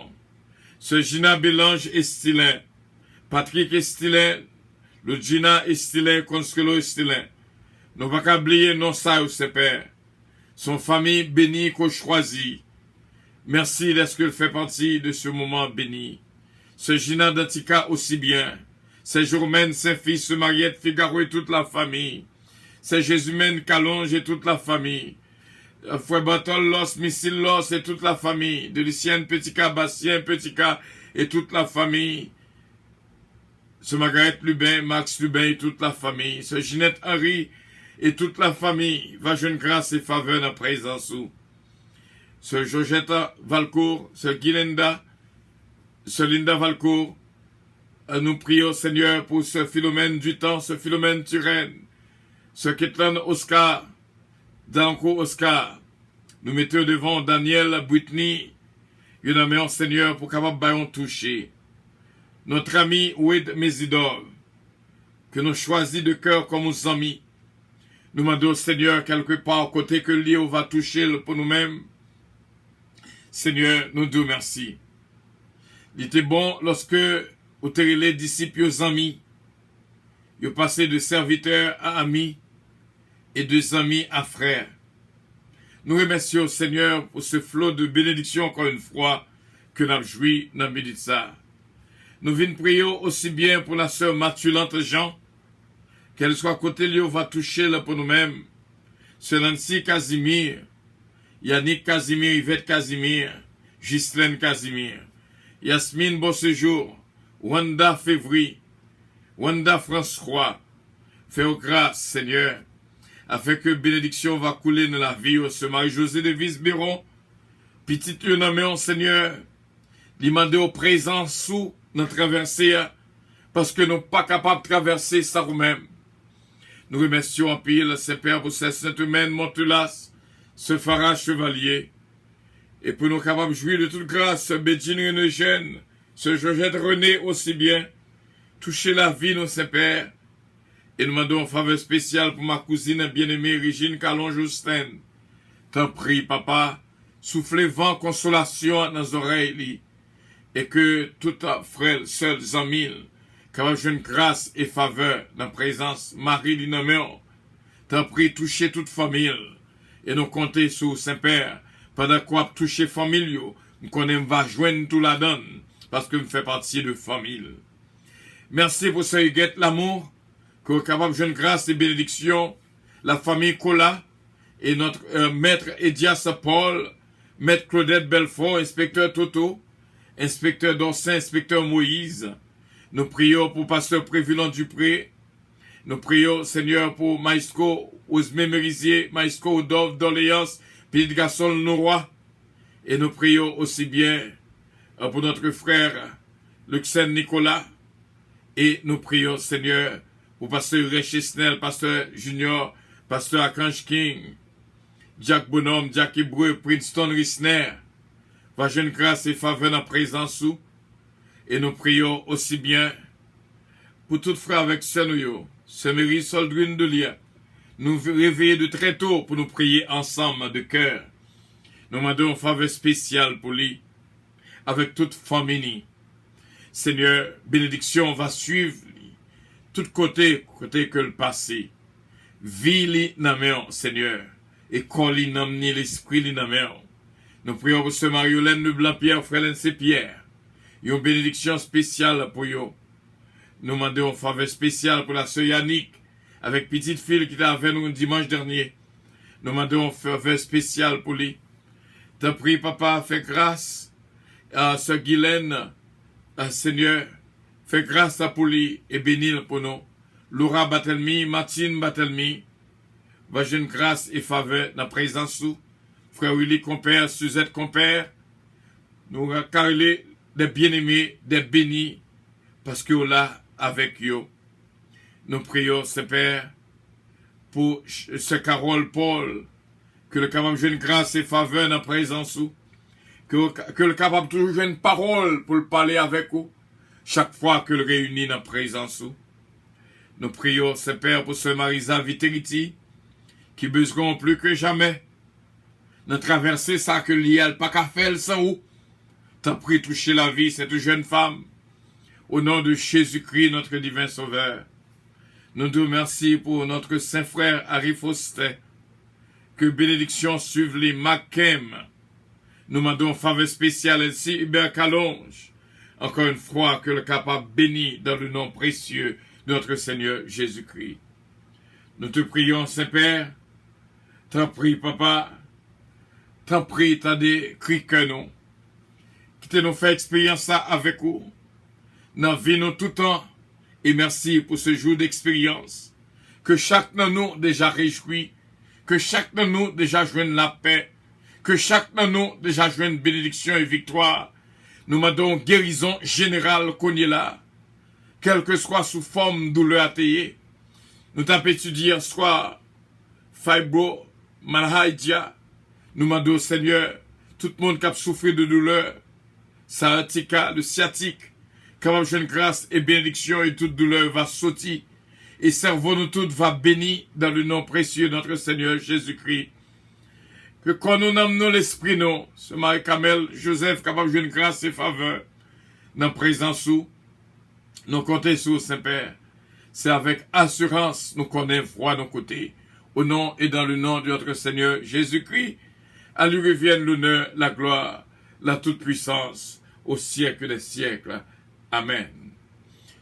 Ce Gina Bélange Estilin, Patrick Estilin, le Gina Estilin, Consuelo Estilin. Nous ne pouvons pas oublier non ça ou ses pères. Son famille bénie qu'on choisit. Merci de ce qu'elle fait partie de ce moment béni. Ce Gina Datika aussi bien. C'est Jourmaine, Saint-Fils, Mariette, Figaro et toute la famille. C'est Jésus-Mène, Calonge et toute la famille. Frère Bartol, Los, Missile, Los et toute la famille. De Lucienne, Petit-Cas, Bastien, Petit-Cas et toute la famille. Ce Margaret Lubin, Max Lubin et toute la famille. Ce Ginette Henry et toute la famille. Va jeune grâce et faveur dans la présence où. Ce Georgetta Valcourt, ce Guilinda, ce Linda Valcourt. Nous prions, Seigneur, pour ce Philomène du temps, ce Philomène Turenne, ce Ketlan Oscar, Danko Oscar. Nous mettons devant Daniel Britney, une amie, Seigneur, pour capable baillon toucher. Notre ami Oued Mésidor, que nous choisis de cœur comme nos amis. Nous demandons, Seigneur, quelque part, côté que Léo va toucher pour nous-mêmes. Seigneur, nous disons merci. Il était bon lorsque vous avez les disciples aux amis. Vous passez de serviteurs à amis et de amis à frères. Nous remercions, Seigneur, pour ce flot de bénédiction encore une fois que nous avons joui dans Méditsa. Nous venons prier aussi bien pour la sœur Mathulante Jean, qu'elle soit à côté de lui, va toucher là pour nous-mêmes. Sœur Nancy Casimir, Yannick Casimir, Yvette Casimir, Ghislaine Casimir, Yasmine Beauséjour, Wanda Février, Wanda François, fais grâce, Seigneur, afin que bénédiction va couler dans la vie de ce Marie-Josée de Visberon, petite nommée, Seigneur, demander au présent sous notre traversée, parce que nous ne sommes pas capables de traverser ça nous-mêmes. Nous remercions en pile, Saint-Père, pour cette sainte humaine, Montulas, ce Farah Chevalier, et pour nous capables de jouir de toute grâce, ce Bédine Eugène, ce Georgette René aussi bien, toucher la vie, nos Saint-Père, et nous demandons une faveur spéciale pour ma cousine bien-aimée, Régine Calon-Justin. T'en prie, papa, soufflez vent, consolation dans nos oreilles, et que tout frère, seuls, amis, capable de jouer grâce et faveur dans la présence Marie Linaméon. T'en prie, toucher toute famille, et nous compter sur Saint-Père, pendant quoi toucher famille, nous connaissons, va joindre tout la donne, parce que nous fait partie de famille. Merci pour ce huguette l'amour, que vous êtes capable de joindre grâce et bénédiction, la famille Kola, et notre maître Edias Paul, maître Claudette Belfort, inspecteur Toto, inspecteur Dorsin, inspecteur Moïse. Nous prions pour pasteur Prévilant Dupré. Nous prions, Seigneur, pour Maïsco, Ousmé Mérisier, Maïsco, Odov, Doléance, Philippe Gasson, Noroy. Et nous prions aussi bien pour notre frère Luxen Nicolas. Et nous prions, Seigneur, pour pasteur Réchisnel, pasteur Junior, pasteur Archange King, Jack Bonhomme, Jack Hébreu, Princeton Risner, va jeune grâce et faveur en présence où. Et nous prions aussi bien pour tout frère avec Senoyo, Semery Soldrine de Lia, nous réveiller de très tôt pour nous prier ensemble de cœur. Nous demandons une faveur spéciale pour lui, avec toute famille. Seigneur, bénédiction va suivre lui, tout côté que le passé. Vie li na main, Seigneur, et qu'on n'amène l'esprit li na main. Nous prions pour ce Mariolène de Blanc-Pierre, frère c'est Pierre. Une bénédiction spéciale pour eux. Nous demandons une faveur spéciale pour la sœur Yannick, avec petite fille qui était avec nous dimanche dernier. Nous demandons une faveur spéciale pour lui. T'en prie, papa, fais grâce à sœur Guylaine, Seigneur, fais grâce à pour lui et bénis-le pour nous. Laura Batelmi, Martine Batelmi, va jeune grâce et faveur dans la présence sous. Frère Willy Compère, Suzette Compère, nous carrelons des bien-aimés, des bénis, parce que là avec eux. Nous prions, Père, pour ce Carole Paul, que le capable de jouer une grâce et faveur dans la présence où, que le capable de toujours jouer une parole pour le parler avec vous, chaque fois que le réunit dans la présence où. Nous prions, Père, pour ce Marisa Viteriti, qui besoin plus que jamais de traverser ça que l'IL pas qu'à faire sans où. T'as pris toucher la vie, cette jeune femme, au nom de Jésus-Christ, notre divin Sauveur. Nous te remercions pour notre saint frère Harry Faustin, que bénédiction suive les Makem. Nous demandons faveur spéciale ainsi Hubert Calonge. Encore une fois, que le capable béni dans le nom précieux de notre Seigneur Jésus-Christ. Nous te prions, Saint-Père, t'en prie, Papa, t'en prie, t'as des cris que nous, qui te nous fait expérience ça avec vous, dans vie nous tout temps, et merci pour ce jour d'expérience, que chaque de nous déjà réjouit, que chaque de nous déjà joigne la paix, que chaque de nous déjà joigne bénédiction et victoire. Nous demandons guérison générale qu'on y est là, quelle que soit sous forme douleur athéée. Nous t'avons étudié soit fibro, malhaïdia. Nous demandons, Seigneur, tout le monde qui a souffert de douleur, sciatica, le sciatique, capable de grâce et bénédiction et toute douleur va sauter. Et servons-nous toutes va béni dans le nom précieux de notre Seigneur Jésus-Christ. Que quand nous amenons l'esprit, nous, ce Marie-Camel, Joseph, capable de grâce et faveur, dans la présence où, nous comptons sur Saint-Père. C'est avec assurance, nous connaissons foi à nos côtés. Au nom et dans le nom de notre Seigneur Jésus-Christ, à lui revienne l'honneur, la gloire, la toute-puissance, au siècle des siècles. Amen.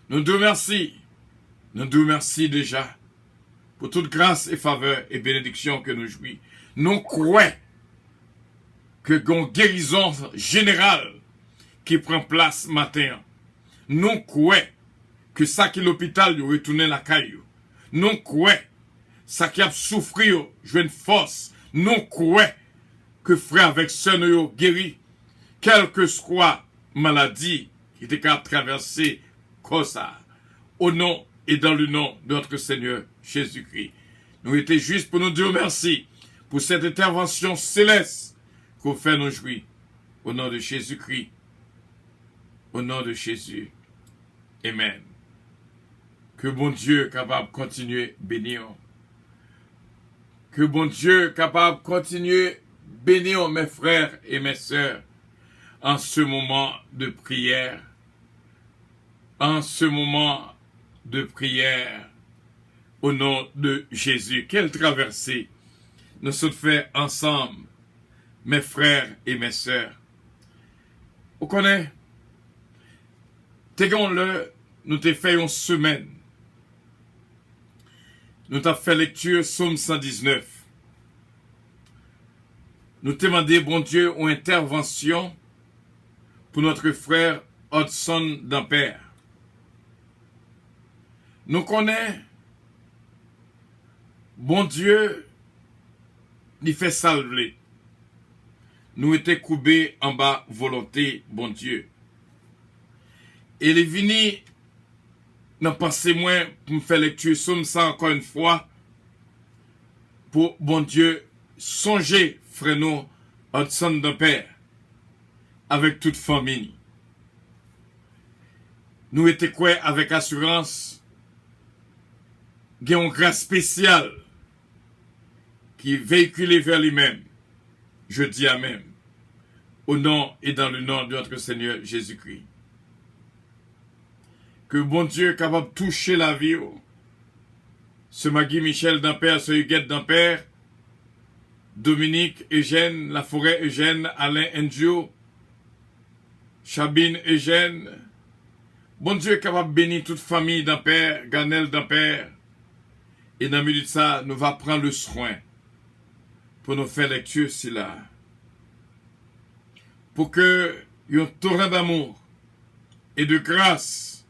Nous te remercions. Nous te remercions déjà pour toute grâce et faveur et bénédiction que nous jouissons. Nous croyons que une guérison générale qui prend place matin. Nous croyons que ça qui l'hôpital lui retourne la caillou. Nous croyons ça qui a souffert, joué une force. Nous croyons que frère avec sœur nous guéri, quelle que soit maladie qui était qu'à traverser comme ça. Au nom et dans le nom de notre Seigneur Jésus-Christ. Nous étions juste pour nous dire merci pour cette intervention céleste qu'on fait nous jouir. Au nom de Jésus-Christ. Au nom de Jésus. Amen. Que bon Dieu capable de continuer bénir. Que bon Dieu capable de continuer bénir mes frères et mes sœurs en ce moment de prière. En ce moment de prière au nom de Jésus. Quelle traversée nous sommes fait ensemble, mes frères et mes sœurs. Vous connaissez, nous t'ai fait une semaine. Nous t'avons fait lecture Psaume 119. Nous t'ai demandé, bon Dieu, une intervention pour notre frère Hudson d'Ampère. Nous connaissons, bon Dieu, il fait salver. Nous étions coupés en bas volonté, bon Dieu. Et il est venu dans pensée moins pour me faire lecture somme ça encore une fois pour bon Dieu songer frère nous Hudson d'Ampère avec toute famille. Nous étions quoi avec assurance qu'il y a une grâce spéciale qui véhiculée vers lui-même. Je dis Amen. Au nom et dans le nom de notre Seigneur Jésus-Christ. Que bon Dieu est capable de toucher la vie. Ce Magui Michel d'Ampère, ce Huguette d'Ampère, Dominique Eugène, Laforêt Eugène, Alain Endio, Chabine Eugène. Bon Dieu est capable de bénir toute famille d'Ampère, Ganel d'Ampère. Et dans le milieu de ça, nous va prendre le soin pour nous faire lecture si là. Pour que y ait un torrent d'amour et de grâce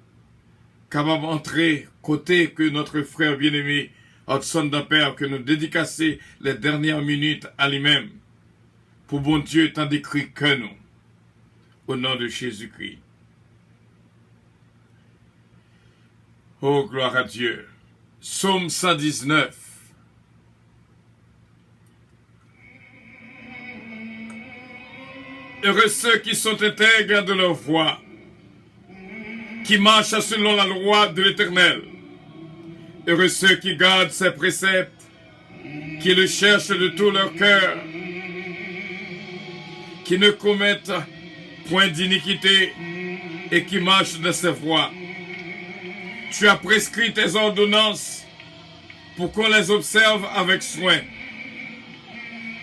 capable d'entrer côté que notre frère bien-aimé Hudson d'Ampère, que nous dédicacer les dernières minutes à lui-même. Pour bon Dieu tant décrit que nous. Au nom de Jésus-Christ. Oh, gloire à Dieu. Psaume 119. Heureux ceux qui sont intègres de leur voie, qui marchent selon la loi de l'Éternel. Heureux ceux qui gardent ses préceptes, qui le cherchent de tout leur cœur, qui ne commettent point d'iniquité et qui marchent dans ses voies. Tu as prescrit tes ordonnances pour qu'on les observe avec soin.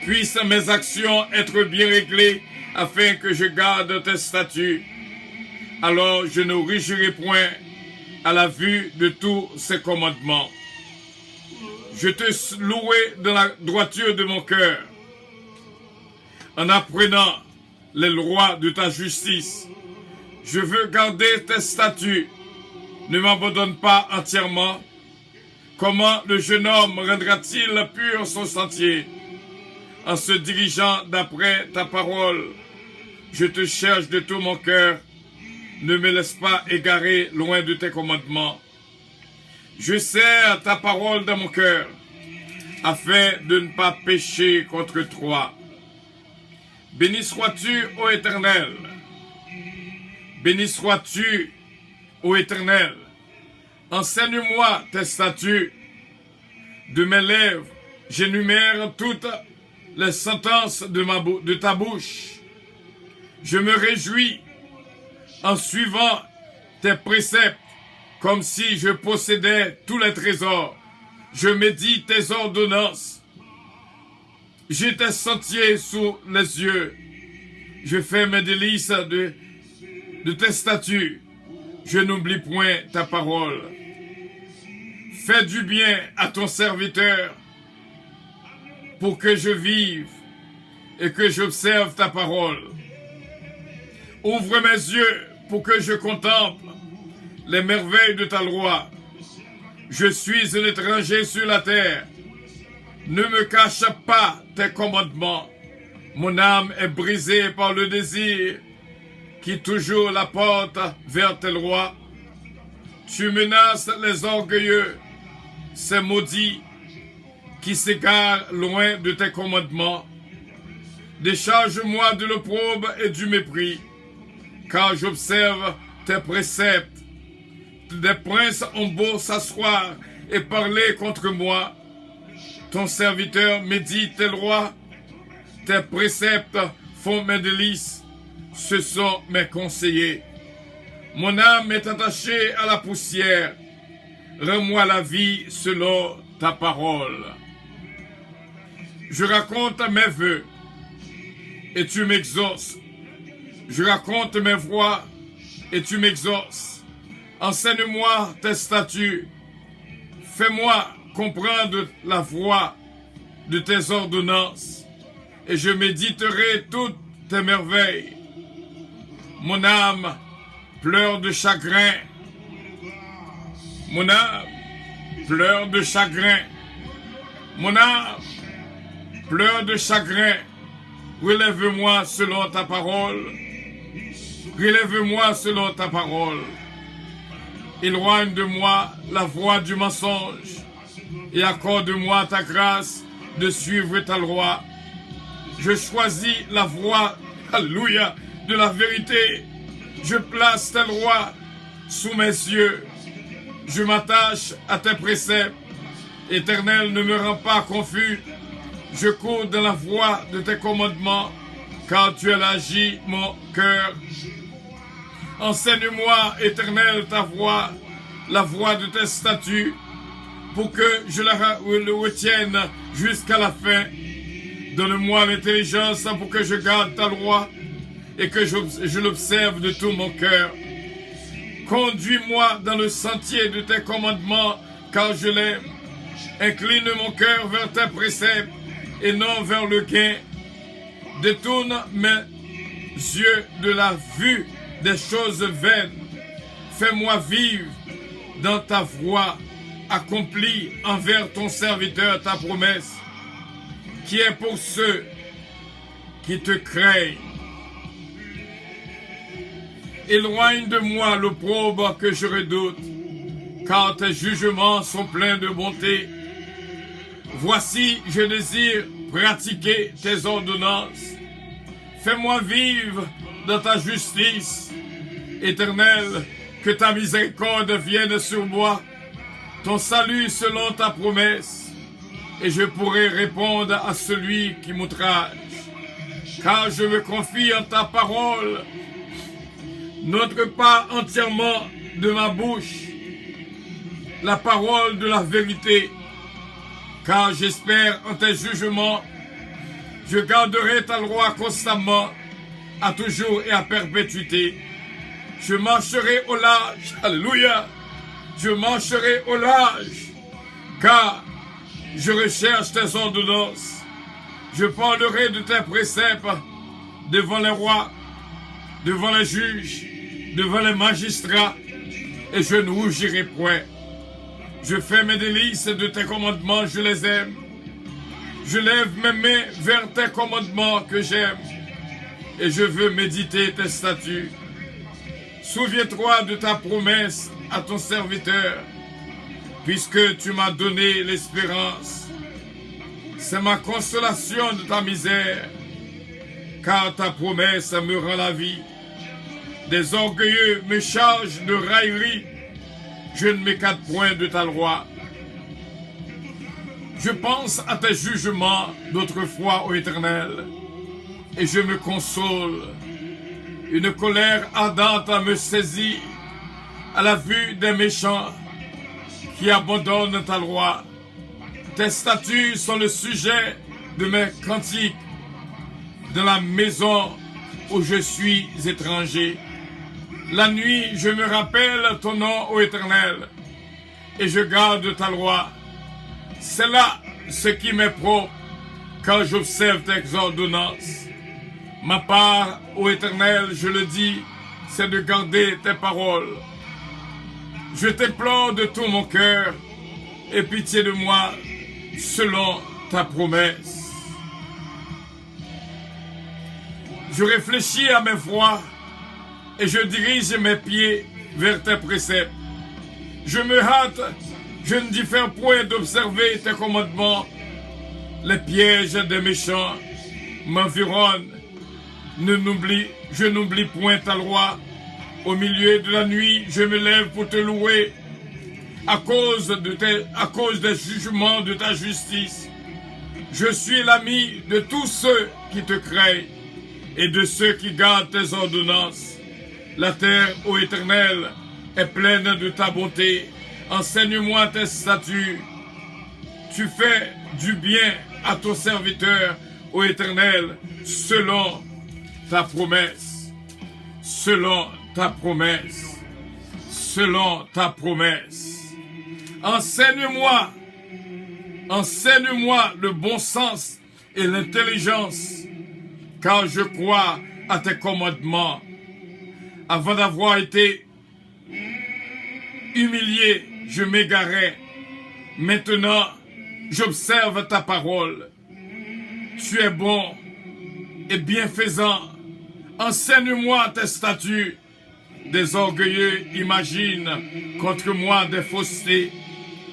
Puissent mes actions être bien réglées afin que je garde tes statuts. Alors je ne réjouirai point à la vue de tous ces commandements. Je te louerai dans la droiture de mon cœur, en apprenant les lois de ta justice. Je veux garder tes statuts. Ne m'abandonne pas entièrement. Comment le jeune homme rendra-t-il pur son sentier? En se dirigeant d'après ta parole. Je te cherche de tout mon cœur. Ne me laisse pas égarer loin de tes commandements. Je serre ta parole dans mon cœur, afin de ne pas pécher contre toi. Béni sois-tu, ô Éternel. Béni sois-tu, ô Éternel. Enseigne-moi tes statuts. De mes lèvres, j'énumère toutes les sentences de ta bouche. Je me réjouis en suivant tes préceptes, comme si je possédais tous les trésors. Je médite tes ordonnances. J'ai tes sentiers sous les yeux. Je fais mes délices de tes statuts. Je n'oublie point ta parole. Fais du bien à ton serviteur pour que je vive et que j'observe ta parole. Ouvre mes yeux pour que je contemple les merveilles de ta loi. Je suis un étranger sur la terre. Ne me cache pas tes commandements. Mon âme est brisée par le désir qui toujours la porte vers tes lois. Tu menaces les orgueilleux, ces maudits qui s'égarent loin de tes commandements. Décharge-moi de l'opprobre et du mépris, car j'observe tes préceptes. Des princes ont beau s'asseoir et parler contre moi. Ton serviteur médite tes lois. Tes préceptes font mes délices. Ce sont mes conseillers. Mon âme est attachée à la poussière. Rends-moi la vie selon ta parole. Je raconte mes vœux et tu m'exauces. Je raconte mes voies et tu m'exauces. Enseigne-moi tes statuts. Fais-moi comprendre la voie de tes ordonnances et je méditerai toutes tes merveilles. Mon âme pleure de chagrin. Mon âme pleure de chagrin. Mon âme pleure de chagrin. Relève-moi selon ta parole. Relève-moi selon ta parole. Éloigne de moi la voie du mensonge et accorde-moi ta grâce de suivre ta loi. Je choisis la voie, alléluia, de la vérité. Je place tes lois sous mes yeux. Je m'attache à tes préceptes. Éternel, ne me rends pas confus. Je cours dans la voie de tes commandements, car tu as agi mon cœur. Enseigne-moi, Éternel, ta voie, la voie de tes statuts, pour que je le retienne jusqu'à la fin. Donne-moi l'intelligence pour que je garde ta loi et que je l'observe de tout mon cœur. Conduis-moi dans le sentier de tes commandements, car je l'aime. Incline mon cœur vers tes préceptes et non vers le gain. Détourne mes yeux de la vue des choses vaines. Fais-moi vivre dans ta voie. Accomplis envers ton serviteur ta promesse, qui est pour ceux qui te craignent. Éloigne de moi l'opprobre que je redoute, car tes jugements sont pleins de bonté. Voici, je désire pratiquer tes ordonnances. Fais-moi vivre dans ta justice. Éternel, que ta miséricorde vienne sur moi, ton salut selon ta promesse, et je pourrai répondre à celui qui m'outrage. Car je me confie en ta parole. N'ôte pas entièrement de ma bouche la parole de la vérité, car j'espère en tes jugements. Je garderai ta loi constamment, à toujours et à perpétuité. Je marcherai au large, alléluia, je marcherai au large, car je recherche tes ordonnances. Je parlerai de tes préceptes devant les rois, devant les juges, devant les magistrats, et je ne rougirai point. Je fais mes délices de tes commandements, je les aime. Je lève mes mains vers tes commandements que j'aime, et je veux méditer tes statuts. Souviens-toi de ta promesse à ton serviteur, puisque tu m'as donné l'espérance. C'est ma consolation de ta misère, car ta promesse me rend la vie. Des orgueilleux me chargent de raillerie, je ne m'écarte point de ta loi. Je pense à tes jugements d'autrefois, ô Éternel, et je me console. Une colère ardente me saisit à la vue des méchants qui abandonnent ta loi. Tes statuts sont le sujet de mes cantiques dans la maison où je suis étranger. La nuit, je me rappelle ton nom, ô Éternel, et je garde ta loi. C'est là ce qui m'est propre quand j'observe tes ordonnances. Ma part, ô Éternel, je le dis, c'est de garder tes paroles. Je t'implore de tout mon cœur, aie pitié de moi selon ta promesse. Je réfléchis à mes voies et je dirige mes pieds vers tes préceptes. Je me hâte, je ne diffère point d'observer tes commandements. Les pièges des méchants m'environnent. Je n'oublie point ta loi. Au milieu de la nuit, je me lève pour te louer à cause des jugements de ta justice. Je suis l'ami de tous ceux qui te craignent et de ceux qui gardent tes ordonnances. La terre, ô Éternel, est pleine de ta bonté. Enseigne-moi tes statuts. Tu fais du bien à ton serviteur, ô Éternel, selon ta promesse. selon ta promesse. Selon ta promesse. Enseigne-moi le bon sens et l'intelligence, car je crois à tes commandements. Avant d'avoir été humilié, je m'égarais. Maintenant, j'observe ta parole. Tu es bon et bienfaisant. Enseigne-moi tes statuts. Des orgueilleux imaginent contre moi des faussetés.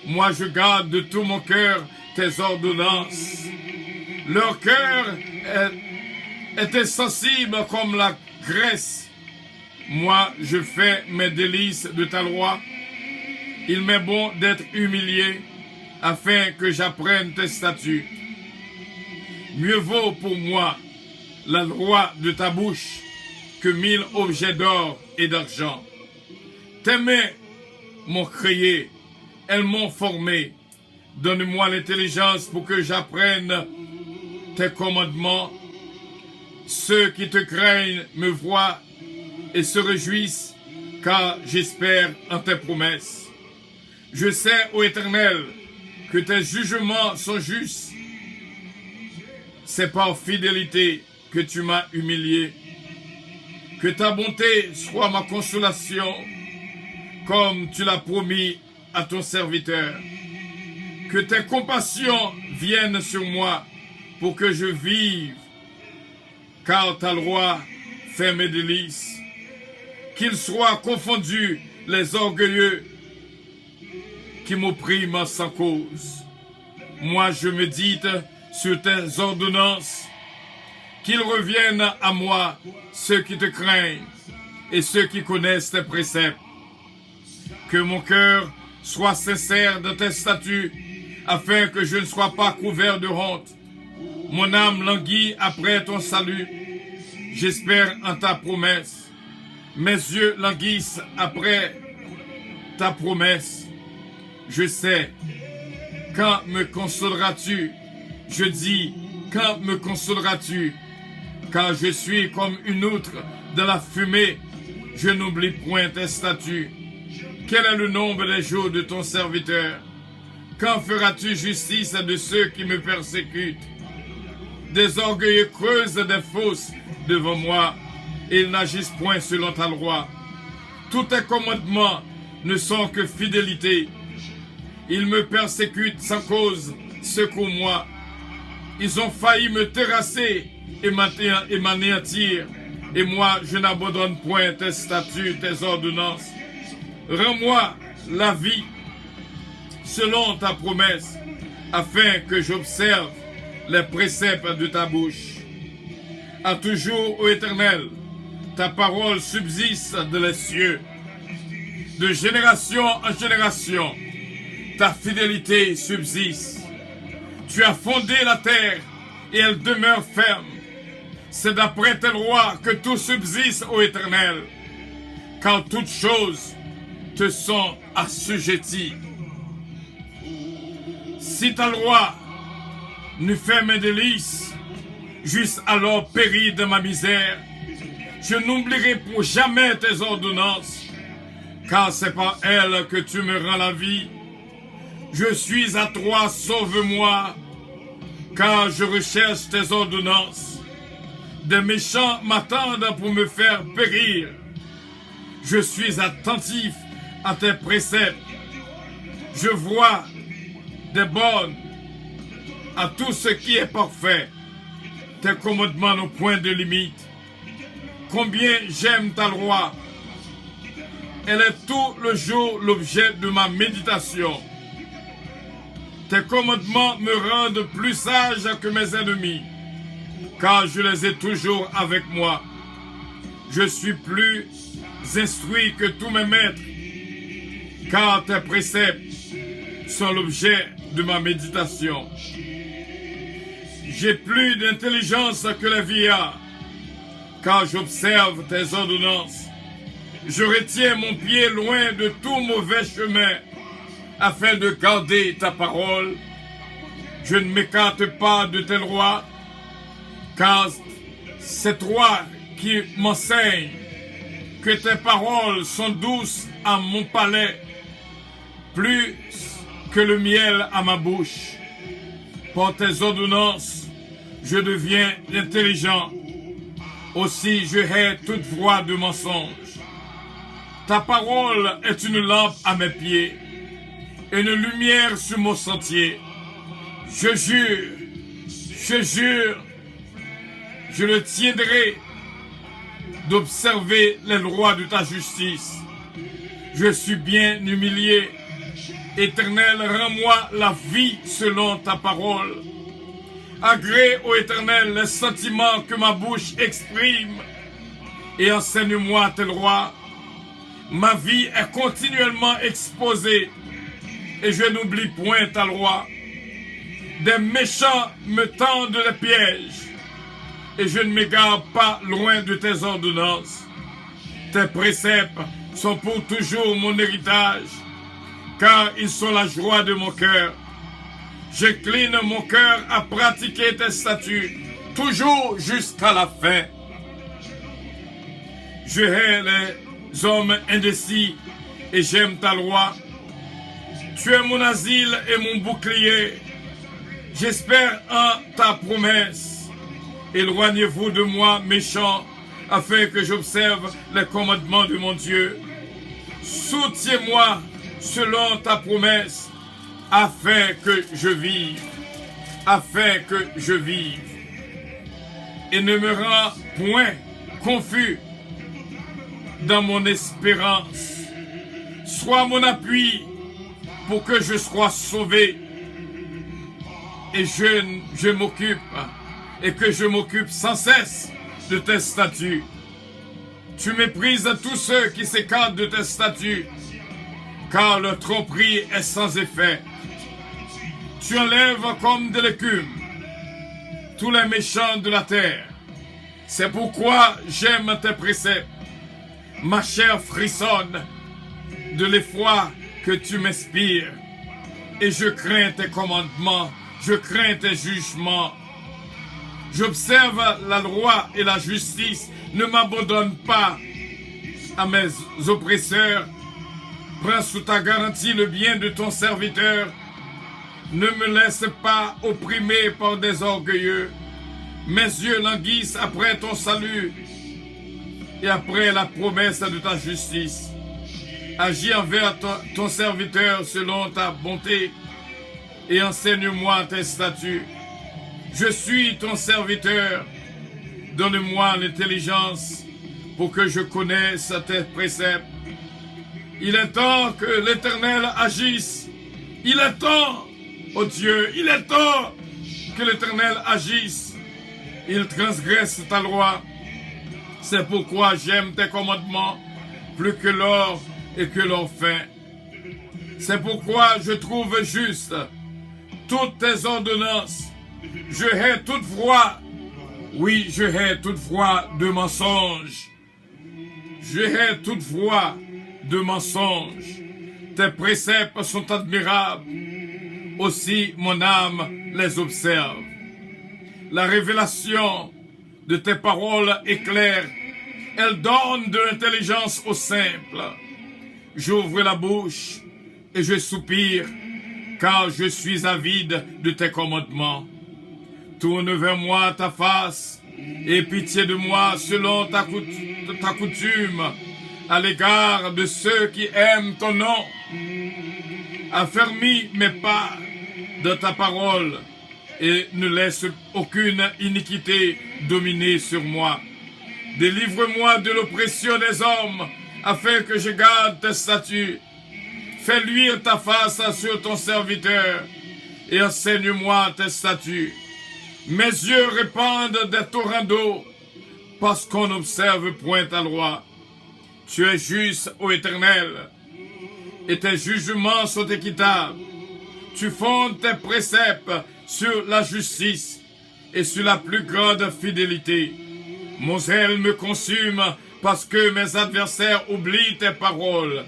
Moi, je garde de tout mon cœur tes ordonnances. Leur cœur est insensible comme la graisse. Moi, je fais mes délices de ta loi. Il m'est bon d'être humilié afin que j'apprenne tes statuts. Mieux vaut pour moi la loi de ta bouche que 1000 objets d'or et d'argent. Tes mains m'ont créé, elles m'ont formé. Donne-moi l'intelligence pour que j'apprenne tes commandements. Ceux qui te craignent me voient et se réjouissent, car j'espère en tes promesses. Je sais, ô Éternel, que tes jugements sont justes. C'est par fidélité que tu m'as humilié. Que ta bonté soit ma consolation, comme tu l'as promis à ton serviteur. Que tes compassions viennent sur moi pour que je vive, car ta loi fait mes délices. Qu'ils soient confondus les orgueilleux qui m'oppriment sans cause. Moi, je médite sur tes ordonnances. Qu'ils reviennent à moi, ceux qui te craignent et ceux qui connaissent tes préceptes. Que mon cœur soit sincère de tes statuts, afin que je ne sois pas couvert de honte. Mon âme languit après ton salut. J'espère en ta promesse. Mes yeux languissent après ta promesse. Je sais, quand me consoleras-tu? Je dis, quand me consoleras-tu? Car je suis comme une outre de la fumée, je n'oublie point tes statuts. Quel est le nombre des jours de ton serviteur? Quand feras-tu justice de ceux qui me persécutent? Des orgueilleux creusent des fosses devant moi, et ils n'agissent point selon ta loi. Tous tes commandements ne sont que fidélité. Ils me persécutent sans cause, secours-moi. Ils ont failli me terrasser et m'anéantir, et moi je n'abandonne point tes statuts, tes ordonnances. Rends-moi la vie selon ta promesse, afin que j'observe les préceptes de ta bouche. À toujours, ô Éternel, ta parole subsiste de les cieux. De génération en génération, ta fidélité subsiste. Tu as fondé la terre et elle demeure ferme. C'est d'après tes lois que tout subsiste, ô Éternel, car toutes choses te sont assujetties. Si ta loi nous fait mes délices, juste alors périr de ma misère, je n'oublierai pour jamais tes ordonnances, car c'est par elles que tu me rends la vie. Je suis à toi, sauve-moi, car je recherche tes ordonnances. Des méchants m'attendent pour me faire périr. Je suis attentif à tes préceptes. Je vois des bornes à tout ce qui est parfait. Tes commandements n'ont point de limite. Combien j'aime ta loi. Elle est tout le jour l'objet de ma méditation. Tes commandements me rendent plus sage que mes ennemis, car je les ai toujours avec moi. Je suis plus instruit que tous mes maîtres, car tes préceptes sont l'objet de ma méditation. J'ai plus d'intelligence que les vieillards, car j'observe tes ordonnances. Je retiens mon pied loin de tout mauvais chemin, afin de garder ta parole. Je ne m'écarte pas de tes lois, car c'est toi qui m'enseignes. que tes paroles sont douces à mon palais, plus que le miel à ma bouche. Par tes ordonnances, je deviens intelligent. Aussi, je hais toute voix de mensonge. Ta parole est une lampe à mes pieds, et une lumière sur mon sentier. Je jure, je le tiendrai d'observer les lois de ta justice. Je suis bien humilié. Éternel, rends-moi la vie selon ta parole. Agrée, ô Éternel, les sentiments que ma bouche exprime, et enseigne-moi tes lois. Ma vie est continuellement exposée, et je n'oublie point ta loi. Des méchants me tendent les pièges, et je ne m'égare pas loin de tes ordonnances. Tes préceptes sont pour toujours mon héritage, car ils sont la joie de mon cœur. J'incline mon cœur à pratiquer tes statuts, toujours jusqu'à la fin. Je hais les hommes indécis, et j'aime ta loi. Tu es mon asile et mon bouclier. J'espère en ta promesse. Éloignez-vous de moi, méchants, afin que j'observe les commandements de mon Dieu. Soutiens-moi selon ta promesse, afin que je vive. Et ne me rends point confus dans mon espérance. Sois mon appui pour que je sois sauvé. Et je m'occupe sans cesse de tes statuts. Tu méprises tous ceux qui s'écartent de tes statuts, car leur tromperie est sans effet. Tu enlèves comme de l'écume tous les méchants de la terre. C'est pourquoi j'aime tes préceptes. Ma chair frissonne de l'effroi que tu m'inspires, et je crains tes commandements, je crains tes jugements. J'observe la loi et la justice, ne m'abandonne pas à mes oppresseurs. Prends sous ta garantie le bien de ton serviteur. Ne me laisse pas opprimer par des orgueilleux. Mes yeux languissent après ton salut et après la promesse de ta justice. Agis envers ton serviteur selon ta bonté et enseigne-moi tes statuts. Je suis ton serviteur. Donne-moi l'intelligence pour que je connaisse tes préceptes. Il est temps que l'Éternel agisse. Il est temps, oh Dieu, il est temps que l'Éternel agisse. Il transgresse ta loi. C'est pourquoi j'aime tes commandements plus que l'or et que l'or fin. C'est pourquoi je trouve juste toutes tes ordonnances. Je hais toute voix. Oui, je hais toute voix de mensonge. Je hais toute voix de mensonge. Tes préceptes sont admirables. Aussi mon âme les observe. La révélation de tes paroles est claire. Elle donne de l'intelligence aux simples. J'ouvre la bouche et je soupire, car je suis avide de tes commandements. Tourne vers moi ta face et pitié de moi selon ta coutume à l'égard de ceux qui aiment ton nom. Affermis mes pas de ta parole et ne laisse aucune iniquité dominer sur moi. Délivre-moi de l'oppression des hommes afin que je garde tes statuts. Fais luire ta face sur ton serviteur et enseigne-moi tes statuts. Mes yeux répandent des torrents d'eau parce qu'on n'observe point ta loi. Tu es juste, ô Éternel, et tes jugements sont équitables. Tu fondes tes préceptes sur la justice et sur la plus grande fidélité. Mon zèle me consume parce que mes adversaires oublient tes paroles.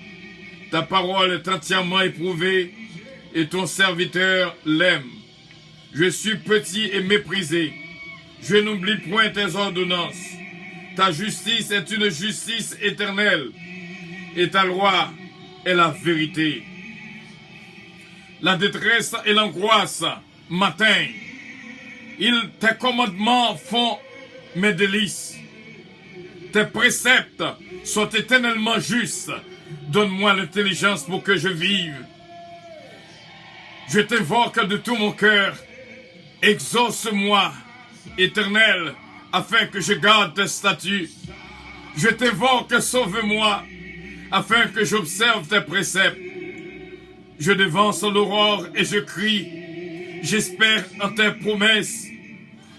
Ta parole est entièrement éprouvée et ton serviteur l'aime. Je suis petit et méprisé. Je n'oublie point tes ordonnances. Ta justice est une justice éternelle et ta loi est la vérité. La détresse et l'angoisse m'atteignent. Tes commandements font mes délices. Tes préceptes sont éternellement justes. Donne-moi l'intelligence pour que je vive. Je t'invoque de tout mon cœur. Exauce-moi, Éternel, afin que je garde tes statuts. Je t'invoque, sauve-moi, afin que j'observe tes préceptes. Je devance l'aurore et je crie. J'espère en tes promesses.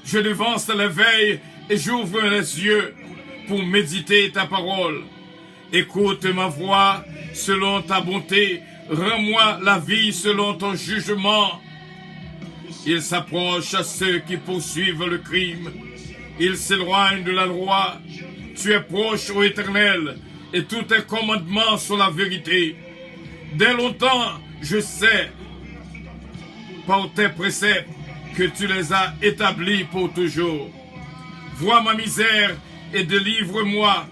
Je devance l'éveil et j'ouvre les yeux pour méditer ta parole. Écoute ma voix selon ta bonté. Rends-moi la vie selon ton jugement. Il s'approche à ceux qui poursuivent le crime. Il s'éloigne de la loi. Tu es proche, ô Éternel, et tous tes commandements sont la vérité. Dès longtemps, je sais, par tes préceptes, que tu les as établis pour toujours. Vois ma misère et délivre-moi,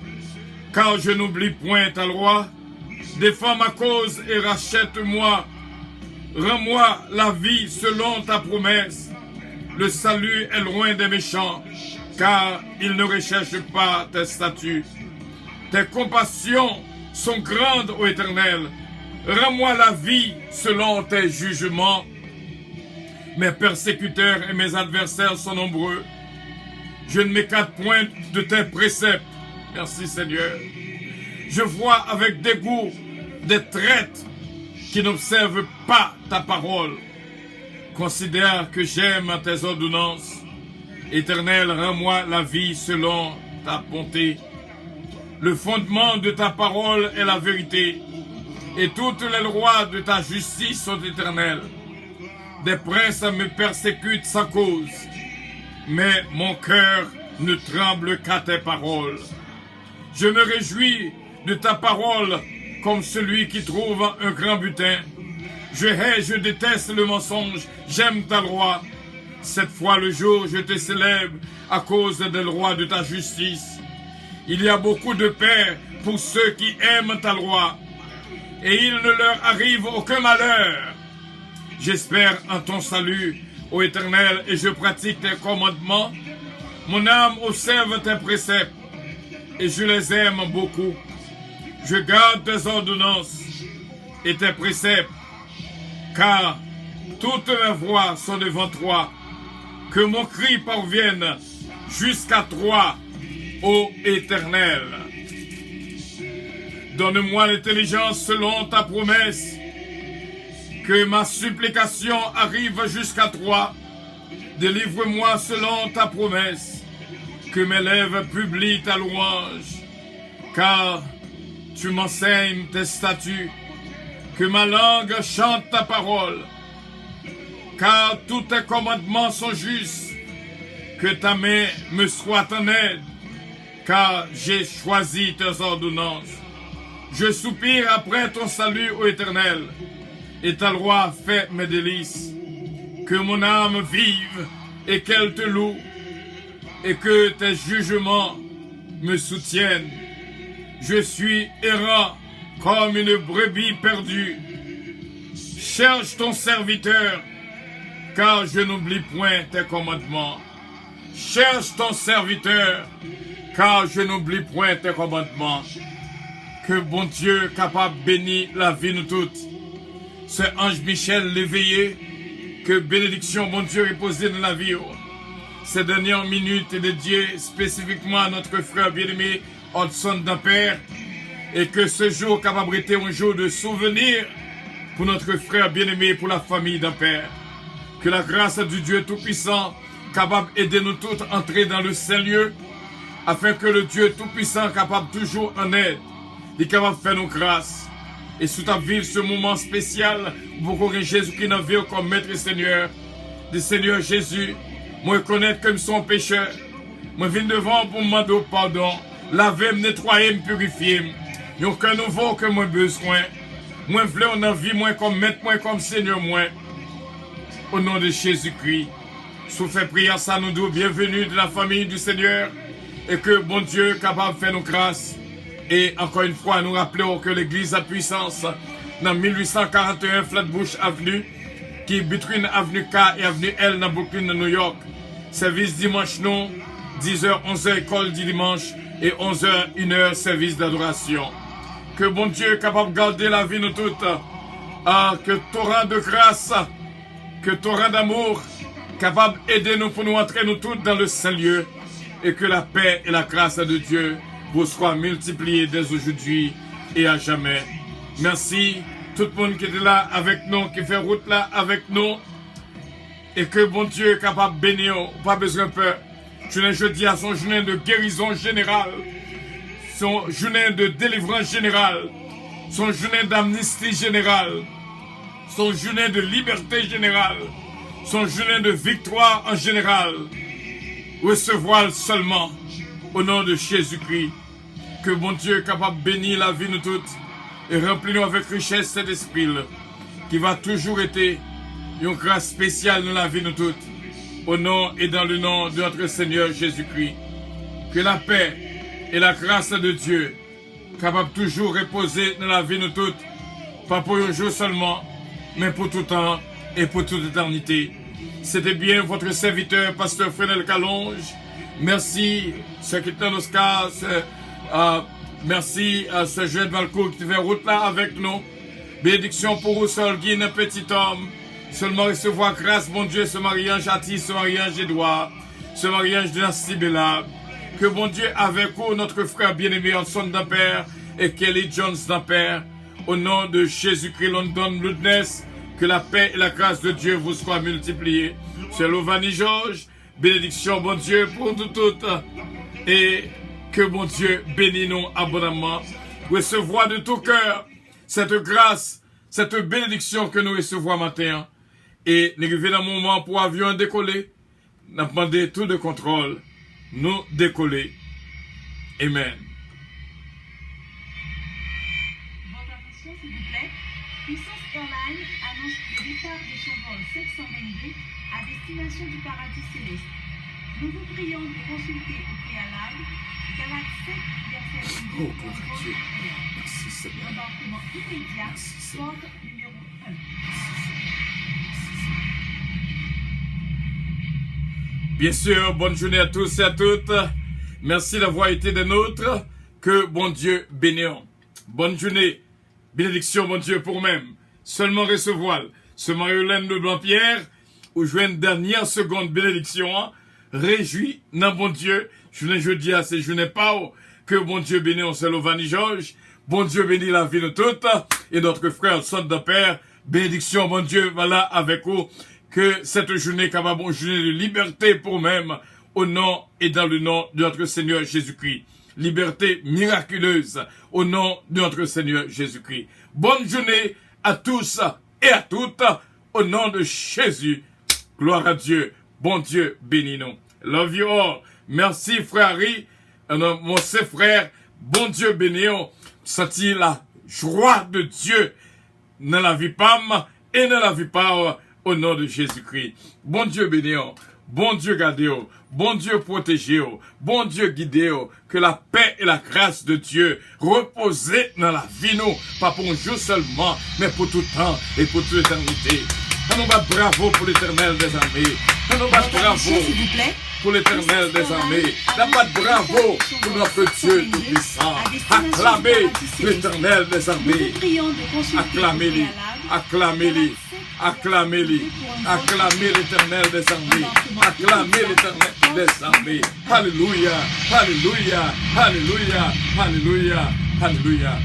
car je n'oublie point ta loi. Défends ma cause et rachète-moi. Rends-moi la vie selon ta promesse. Le salut est loin des méchants, car ils ne recherchent pas tes statuts. Tes compassions sont grandes, ô Éternel. Rends-moi la vie selon tes jugements. Mes persécuteurs et mes adversaires sont nombreux. Je ne m'écarte point de tes préceptes. Merci Seigneur. Je vois avec dégoût des traites qui n'observent pas ta parole. Considère que j'aime tes ordonnances. Éternel, rends-moi la vie selon ta bonté. Le fondement de ta parole est la vérité, et toutes les lois de ta justice sont éternelles. Des princes me persécutent sans cause, mais mon cœur ne tremble qu'à tes paroles. Je me réjouis de ta parole comme celui qui trouve un grand butin. Je hais, je déteste le mensonge, j'aime ta loi. Cette fois le jour, je te célèbre à cause des lois de ta justice. Il y a beaucoup de paix pour ceux qui aiment ta loi, et il ne leur arrive aucun malheur. J'espère en ton salut, ô Éternel, et je pratique tes commandements. Mon âme observe tes préceptes, et je les aime beaucoup. Je garde tes ordonnances et tes préceptes, car toutes mes voies sont devant toi. Que mon cri parvienne jusqu'à toi, ô Éternel. Donne-moi l'intelligence selon ta promesse. Que ma supplication arrive jusqu'à toi. Délivre-moi selon ta promesse. Que mes lèvres publient ta louange. Car tu m'enseignes tes statuts. Que ma langue chante ta parole. Car tous tes commandements sont justes. Que ta main me soit en aide. Car j'ai choisi tes ordonnances. Je soupire après ton salut, ô Éternel, et ta loi fait mes délices. Que mon âme vive et qu'elle te loue, et que tes jugements me soutiennent. Je suis errant comme une brebis perdue. Cherche ton serviteur, car je n'oublie point tes commandements. Cherche ton serviteur, car je n'oublie point tes commandements. Que bon Dieu capable de bénir la vie nous toutes. Ce ange Michel l'éveillé, que bénédiction bon Dieu reposée dans la vie. Ces dernières minutes est dédiées spécifiquement à notre frère bien-aimé Hudson Dampère, et que ce jour capable d'être un jour de souvenir pour notre frère bien-aimé, pour la famille Dampère. Que la grâce du Dieu Tout-Puissant capable d'aider nous toutes à entrer dans le Saint-Lieu, afin que le Dieu Tout-Puissant capable toujours en aide, il est capable de faire nos grâces. Et sous ta vie, ce moment spécial, pour qu'on ait Jésus-Christ dans la vie comme Maître et Seigneur, le Seigneur Jésus, moi reconnaître comme son pécheur. Moi viens devant pour me demander pardon, laver, me nettoyer, me purifier. Il n'y a aucun nouveau que moi besoin. Moi voulais en la vie, moi comme Maître, moi comme Seigneur, moi. Au nom de Jésus-Christ, sous fait prière, ça nous dit bienvenue de la famille du Seigneur. et que bon Dieu capable de faire nos grâces. Et encore une fois, nous rappelons que l'église à puissance, dans 1841 Flatbush Avenue, qui est between Avenue K et Avenue L dans Brooklyn, New York. Service dimanche non, 10h, 11h école du dimanche et 11h, 1h service d'adoration. Que bon Dieu est capable de garder la vie nous toutes. Que torrent de grâce, que torrent d'amour, capable d'aider nous pour nous entrer nous toutes dans le Saint-Lieu. Et que la paix et la grâce de Dieu vous soient multipliées dès aujourd'hui et à jamais. Merci tout le monde qui est là avec nous, qui fait route là avec nous. Et que bon Dieu est capable de bénir, pas besoin de peur. Jeudi à son journée de guérison générale, son journée de délivrance générale, son journée d'amnistie générale, son journée de liberté générale, son journée de victoire en général. Recevoir seulement au nom de Jésus-Christ. Que bon Dieu est capable de bénir la vie de nous toutes et remplir-nous avec richesse cet esprit qui va toujours être une grâce spéciale dans la vie de nous toutes. Au nom et dans le nom de notre Seigneur Jésus-Christ. Que la paix et la grâce de Dieu capable toujours reposer dans la vie de nous toutes. Pas pour un jour seulement, mais pour tout temps et pour toute éternité. C'était bien votre serviteur, pasteur Frédéric Calonge. Merci, secrétaire Oscar. Merci à ce jeune Valcourt qui fait route là avec nous. Bénédiction pour vous, Solguine, petit homme. Seulement recevoir grâce, bon Dieu, ce mariage Atis, ce mariage Edouard, ce mariage Dynastie Bella. Que bon Dieu avec vous, notre frère bien-aimé Hanson d'Ampère et Kelly Jones d'Ampère. Au nom de Jésus-Christ, London Bloodness, que la paix et la grâce de Dieu vous soient multipliées. C'est Lovani Georges. Bénédiction, bon Dieu, pour nous toutes. Et que bon Dieu bénisse nous abondamment. Recevoir de tout cœur cette grâce, cette bénédiction que nous recevons matin. Et nous arrivons dans un moment pour avion décoller. Nous demandons tout de contrôle. Nous décoller. Amen. Votre attention, s'il vous plaît. Puissance Airlines annonce le départ de son vol 722 à destination du paradis céleste. Nous vous prions de consulter au préalable Galates 7, verset 2 pour vol aérien. Merci Seigneur. Embarquement immédiat, porte numéro 1. Bien sûr, bonne journée à tous et à toutes. Merci d'avoir été des nôtres. Que bon Dieu bénisse. Bonne journée. Bénédiction, bon Dieu, pour même. Seulement recevoir ce Marie-Hélène de Blanc-Pierre, où je viens une dernière seconde bénédiction. Réjouis, non bon Dieu. Jeudi à ces journées pas. Que bon Dieu bénisse, c'est Lovani Georges. Bon Dieu bénit la vie de toutes. Et notre frère, son de père. Bénédiction, bon Dieu, voilà avec vous. Que cette journée capable une journée de liberté pour même, au nom et dans le nom de notre Seigneur Jésus-Christ. Liberté miraculeuse, au nom de notre Seigneur Jésus-Christ. Bonne journée à tous et à toutes, au nom de Jésus. Gloire à Dieu. Bon Dieu, bénis-nous. Love you all. Merci frère Harry, mon frère. Bon Dieu, bénis-nous. Sentir la joie de Dieu dans la vie Pam et dans la vie Power. Au nom de Jésus-Christ. Bon Dieu bénissez-vous. Bon Dieu gardez-vous. Bon Dieu protégez-vous. Bon Dieu guidez-vous. Que la paix et la grâce de Dieu reposent dans la vie nous. Pas pour un jour seulement, mais pour tout temps et pour toute l'éternité. On nous bat bravo pour l'Éternel des armées. On nous bat bravo pour l'Éternel des armées. On nous bat bravo pour notre Dieu tout-puissant. Acclamez l'Éternel des armées. Acclamez-le. Acclamez-le. Acclamez-le. Acclamez l'Éternel des armées. Acclamez l'Éternel des armées. Alléluia. Alléluia. Alléluia. Alléluia. Alléluia.